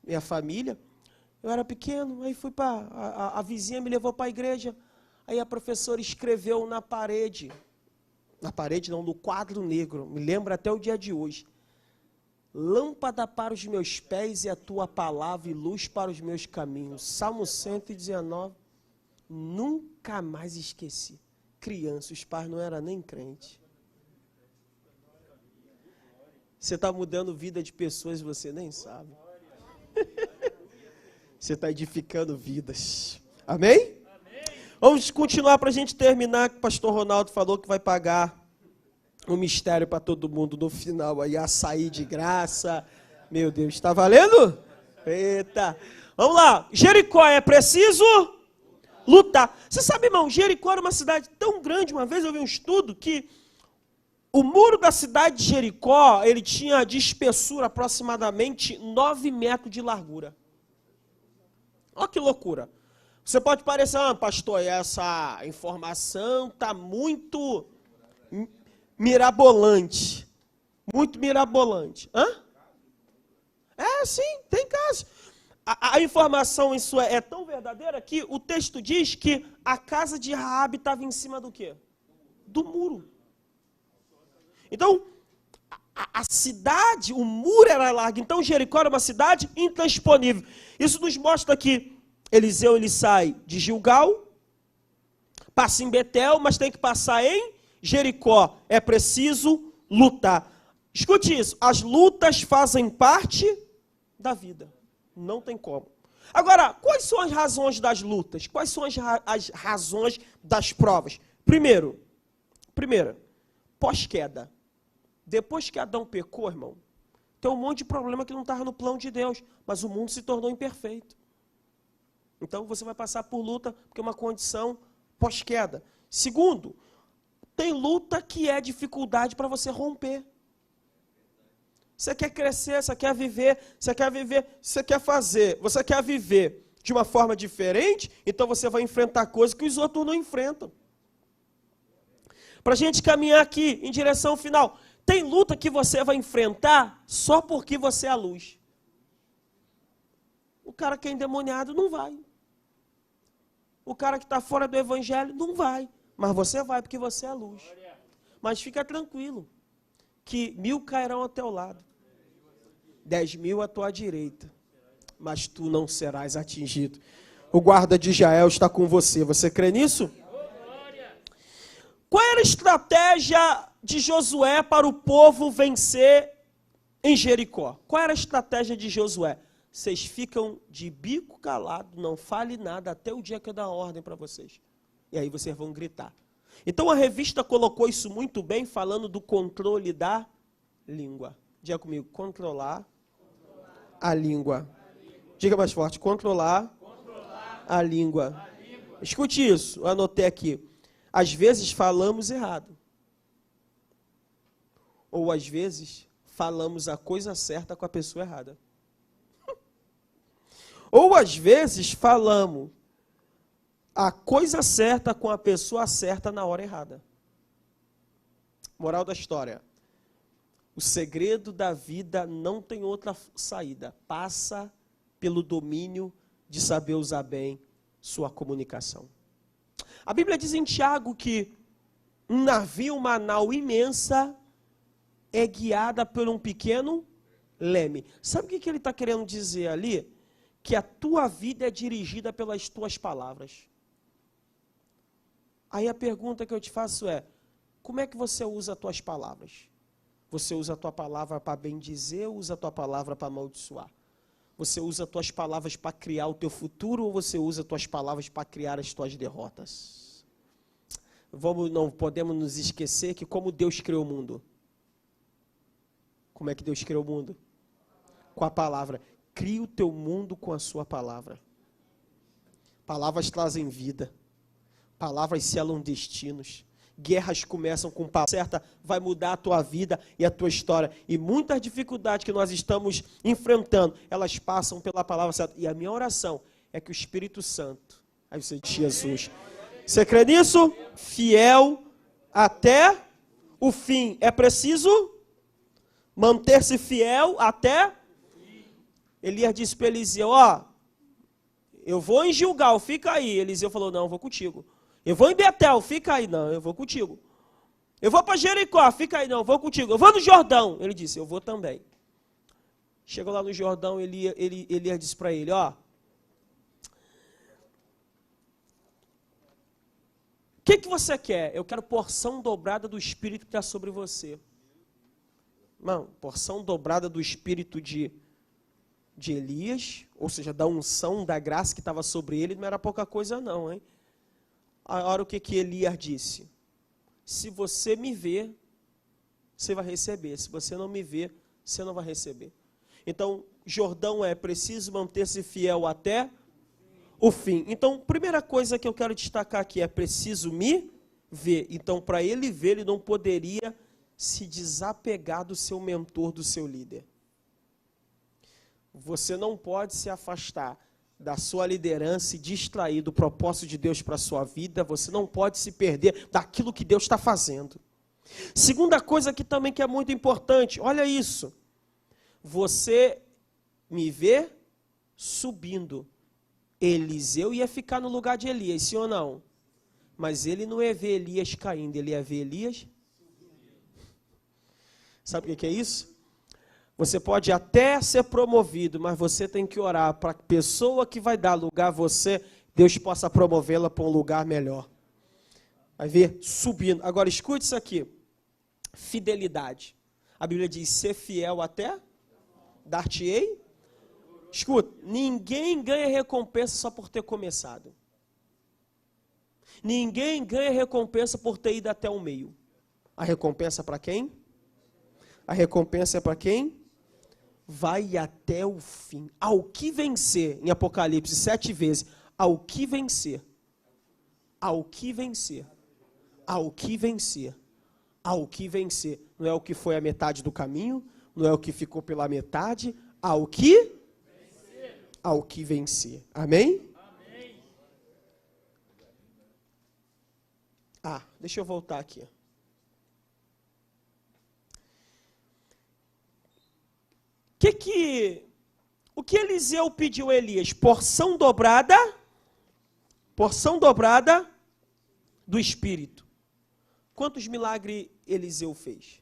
minha família. Eu era pequeno, aí fui para... A vizinha me levou para a igreja. Aí a professora escreveu na parede não, no quadro negro, me lembra até o dia de hoje. Lâmpada para os meus pés e a tua palavra e luz para os meus caminhos. Salmo 119, nunca mais esqueci. Criança, os pais não eram nem crentes. Você está mudando vida de pessoas e você nem sabe. Você está edificando vidas. Amém? Amém? Vamos continuar para a gente terminar, que o pastor Ronaldo falou que vai pagar um mistério para todo mundo no final, aí açaí de graça. Meu Deus, está valendo? Eita. Vamos lá. Jericó, é preciso lutar. Você sabe, irmão, Jericó era uma cidade tão grande, uma vez eu vi um estudo que o muro da cidade de Jericó, ele tinha de espessura aproximadamente 9 metros de largura. Olha que loucura. Você pode parecer, pastor, essa informação está muito mirabolante. Muito mirabolante. Hã? É, sim, tem caso. A informação isso é tão verdadeira que o texto diz que a casa de Raabe estava em cima do quê? Do muro. Então, a cidade, o muro era largo. Então, Jericó era uma cidade intransponível. Isso nos mostra que Eliseu ele sai de Gilgal, passa em Betel, mas tem que passar em Jericó. É preciso lutar. Escute isso, as lutas fazem parte da vida. Não tem como. Agora, quais são as razões das lutas? Quais são as razões das provas? Primeira, pós-queda. Depois que Adão pecou, irmão, tem um monte de problema que não estava no plano de Deus, mas o mundo se tornou imperfeito. Então você vai passar por luta, porque é uma condição pós-queda. Segundo, tem luta que é dificuldade para você romper. Você quer crescer, você quer viver, você quer fazer, você quer viver de uma forma diferente, então você vai enfrentar coisas que os outros não enfrentam. Para a gente caminhar aqui em direção final, tem luta que você vai enfrentar só porque você é a luz. O cara que é endemoniado não vai. O cara que está fora do evangelho não vai. Mas você vai porque você é a luz. Mas fica tranquilo, que 1000 cairão ao teu lado, 10.000 à tua direita, mas tu não serás atingido. O guarda de Israel está com você. Você crê nisso? Qual era a estratégia de Josué para o povo vencer em Jericó? Qual era a estratégia de Josué? Vocês ficam de bico calado, não fale nada até o dia que eu dar a ordem para vocês. E aí vocês vão gritar. Então a revista colocou isso muito bem, falando do controle da língua. Diga comigo, controlar a língua. Diga mais forte, controlar a língua. Escute isso, eu anotei aqui. Às vezes falamos errado. Ou às vezes falamos a coisa certa com a pessoa errada. Ou às vezes falamos a coisa certa com a pessoa certa na hora errada. Moral da história. O segredo da vida não tem outra saída. Passa pelo domínio de saber usar bem sua comunicação. A Bíblia diz em Tiago que um navio, uma nau imensa, é guiada por um pequeno leme. Sabe o que ele está querendo dizer ali? Que a tua vida é dirigida pelas tuas palavras. Aí a pergunta que eu te faço é, como é que você usa as tuas palavras? Você usa a tua palavra para bendizer ou usa a tua palavra para amaldiçoar? Você usa as tuas palavras para criar o teu futuro ou você usa as tuas palavras para criar as tuas derrotas? Não podemos nos esquecer que como Deus criou o mundo. Como é que Deus criou o mundo? Com a palavra. Cria o teu mundo com a sua palavra. Palavras trazem vida. Palavras selam destinos. Guerras começam com palavra certa, vai mudar a tua vida e a tua história. E muitas dificuldades que nós estamos enfrentando, elas passam pela palavra certa. E a minha oração é que o Espírito Santo, aí você diz Jesus, você crê nisso? Fiel até o fim. É preciso manter-se fiel até... Elias disse para Eliseu, eu vou em Gilgal, fica aí. Eliseu falou, não, eu vou contigo. Eu vou em Betel, fica aí. Não, eu vou contigo. Eu vou para Jericó, fica aí. Não, eu vou contigo. Eu vou no Jordão. Ele disse, eu vou também. Chegou lá no Jordão, Elias disse para ele, o que você quer? Eu quero porção dobrada do Espírito que está sobre você. Não, porção dobrada do Espírito de Elias, ou seja, da unção, da graça que estava sobre ele, não era pouca coisa não, hein? Olha o que Elias disse. Se você me ver, você vai receber. Se você não me ver, você não vai receber. Então, Jordão é preciso manter-se fiel até o fim. Então, primeira coisa que eu quero destacar aqui é preciso me ver. Então, para ele ver, ele não poderia se desapegar do seu mentor, do seu líder. Você não pode se afastar da sua liderança e distrair do propósito de Deus para a sua vida. Você não pode se perder daquilo que Deus está fazendo. Segunda coisa aqui também que é muito importante, olha isso. Você me vê subindo. Eliseu ia ficar no lugar de Elias, sim ou não? Mas ele não ia ver Elias caindo, ele ia ver Elias. Sabe o que é isso? Você pode até ser promovido, mas você tem que orar para a pessoa que vai dar lugar a você, Deus possa promovê-la para um lugar melhor. Vai ver subindo. Agora escute isso aqui. Fidelidade. A Bíblia diz, ser fiel até dar-te-ei. Escuta, ninguém ganha recompensa só por ter começado. Ninguém ganha recompensa por ter ido até o meio. A recompensa é para quem? A recompensa é para quem? Vai até o fim. Ao que vencer, em Apocalipse 7 vezes, ao que vencer, ao que vencer, ao que vencer, ao que vencer. Não é o que foi a metade do caminho, não é o que ficou pela metade, ao que vencer. Ao que vencer. Amém? Amém. Deixa eu voltar aqui. O que Eliseu pediu a Elias? Porção dobrada do Espírito. Quantos milagres Eliseu fez?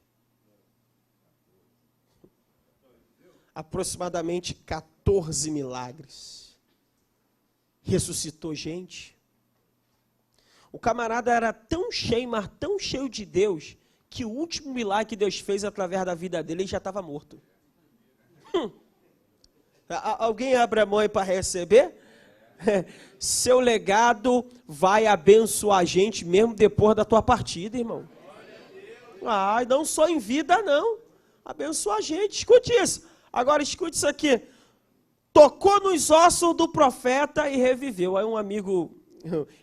Aproximadamente 14 milagres. ressuscitou gente. O camarada era tão cheio, mas tão cheio de Deus, que o último milagre que Deus fez através da vida dele, ele já estava morto. Alguém abre a mão aí para receber? Seu legado vai abençoar a gente mesmo depois da tua partida, irmão. Ah, não só em vida, não. Abençoa a gente. Escute isso. Agora escute isso aqui. Tocou nos ossos do profeta e reviveu. Aí um amigo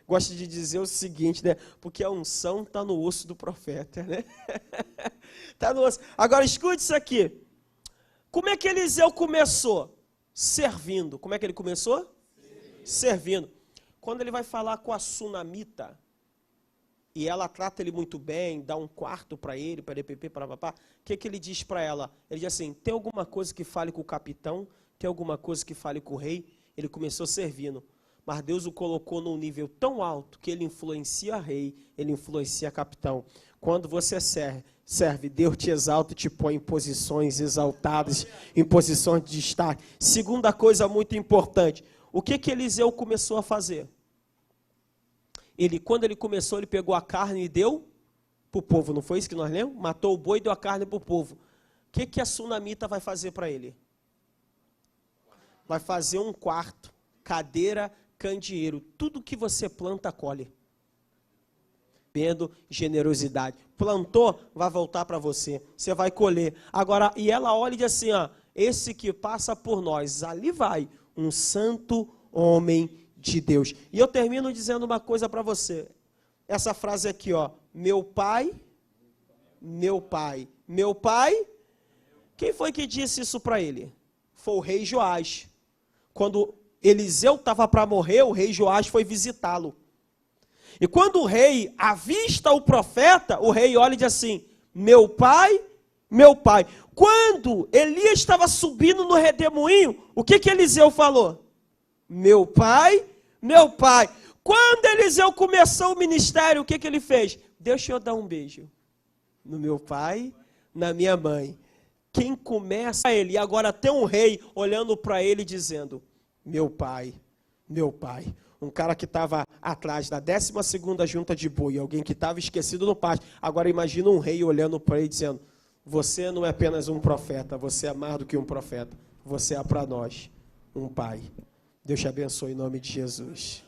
gosta de dizer o seguinte, né? Porque a unção está no osso do profeta, né? Tá no osso. Agora escute isso aqui. Como é que Eliseu começou? Servindo. Como é que ele começou? Servindo. Quando ele vai falar com a sunamita, e ela trata ele muito bem, dá um quarto para ele, para DPP, para papá, o que ele diz para ela? Ele diz assim, tem alguma coisa que fale com o capitão? Tem alguma coisa que fale com o rei? Ele começou servindo. Mas Deus o colocou num nível tão alto que ele influencia rei, ele influencia capitão. Quando você serve, Deus te exalta e te põe em posições exaltadas, em posições de destaque. Segunda coisa muito importante, o que Eliseu começou a fazer? Quando ele começou, ele pegou a carne e deu para o povo, não foi isso que nós lemos? Matou o boi e deu a carne para o povo. O que a sunamita vai fazer para ele? Vai fazer um quarto, cadeira, candeeiro, tudo que você planta, colhe. Vendo generosidade. Plantou, vai voltar para você. Você vai colher. Agora, e ela olha e diz assim, ó, esse que passa por nós, ali vai, um santo homem de Deus. E eu termino dizendo uma coisa para você. Essa frase aqui, ó, meu pai, meu pai, meu pai. Quem foi que disse isso para ele? Foi o rei Joás. Quando Eliseu estava para morrer, o rei Joás foi visitá-lo. E quando o rei avista o profeta, o rei olha e diz assim, meu pai, meu pai. Quando Elias estava subindo no redemoinho, o que Eliseu falou? Meu pai, meu pai. Quando Eliseu começou o ministério, o que ele fez? Deixa eu dar um beijo no meu pai, na minha mãe. Quem começa ele, e agora tem um rei olhando para ele dizendo, meu pai, meu pai. Um cara que estava atrás da 12ª junta de boi, alguém que estava esquecido no pátio. Agora imagina um rei olhando para ele dizendo, você não é apenas um profeta, você é mais do que um profeta. Você é para nós um pai. Deus te abençoe em nome de Jesus.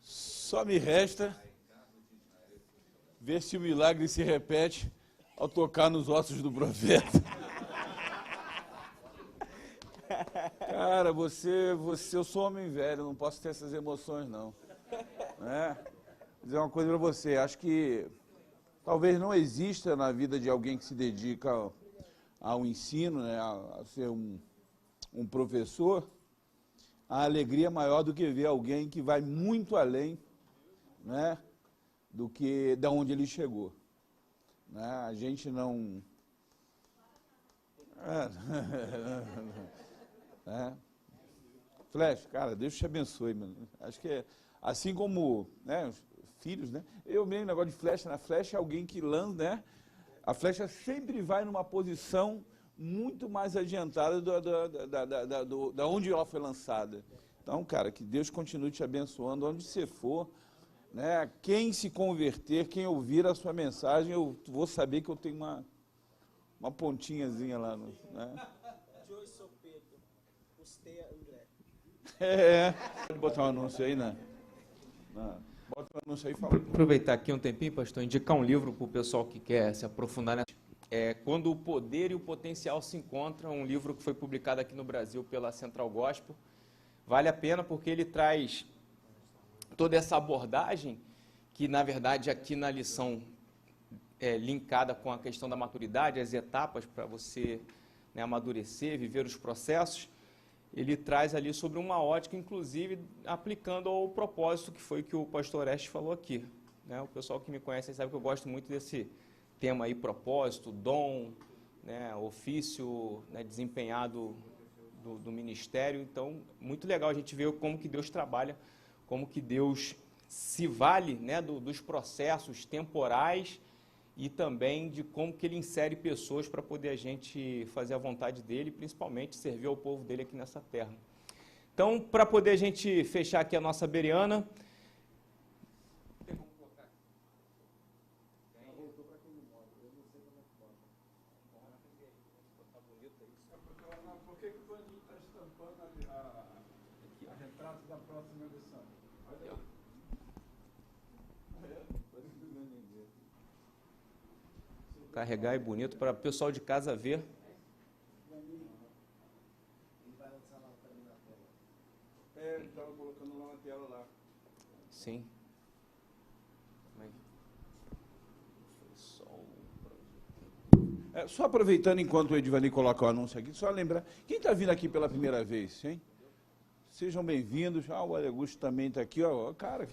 Só me resta ver se o milagre se repete ao tocar nos ossos do profeta. Cara, eu sou homem velho, não posso ter essas emoções, não. Vou dizer uma coisa para você, acho que talvez não exista na vida de alguém que se dedica ao ensino, né, a ser um professor, a alegria maior do que ver alguém que vai muito além, né, do que da onde ele chegou. Né? A gente não... Flash, cara, Deus te abençoe, mano. Acho que é assim como, né, os filhos, né? Eu mesmo, negócio de flecha, na flecha é alguém que lança, né? A flecha sempre vai numa posição muito mais adiantada da onde ela foi lançada. Então, cara, que Deus continue te abençoando onde você for, né? Quem se converter, quem ouvir a sua mensagem, eu vou saber que eu tenho uma pontinhazinha lá, né? Pode botar um anúncio aí, né? Bota um anúncio aí e fala. Aproveitar aqui um tempinho, pastor, indicar um livro para o pessoal que quer se aprofundar nessa. Quando o Poder e o Potencial se Encontram, um livro que foi publicado aqui no Brasil pela Central Gospel. Vale a pena porque ele traz toda essa abordagem que, na verdade, aqui na lição linkada com a questão da maturidade, as etapas para você, né, amadurecer, viver os processos, ele traz ali sobre uma ótica, inclusive, aplicando ao propósito que foi que o pastor Orestes falou aqui. Né? O pessoal que me conhece sabe que eu gosto muito desse tema aí, propósito, dom, né, ofício, né, desempenhado do ministério. Então, muito legal a gente ver como que Deus trabalha, como que Deus se vale, né, dos processos temporais e também de como que ele insere pessoas para poder a gente fazer a vontade dele, principalmente servir ao povo dele aqui nessa terra. Então, para poder a gente fechar aqui a nossa Bereana, Por que o Vandinho está estampando a retrato da próxima eleição? Olha aí. carregar é bonito para o pessoal de casa ver. Ele estava colocando lá na tela lá. Sim. Só aproveitando enquanto o Edivani coloca o anúncio aqui, só lembrar, quem está vindo aqui pela primeira vez, hein? Sejam bem-vindos. O Augusto também está aqui, ó, cara, que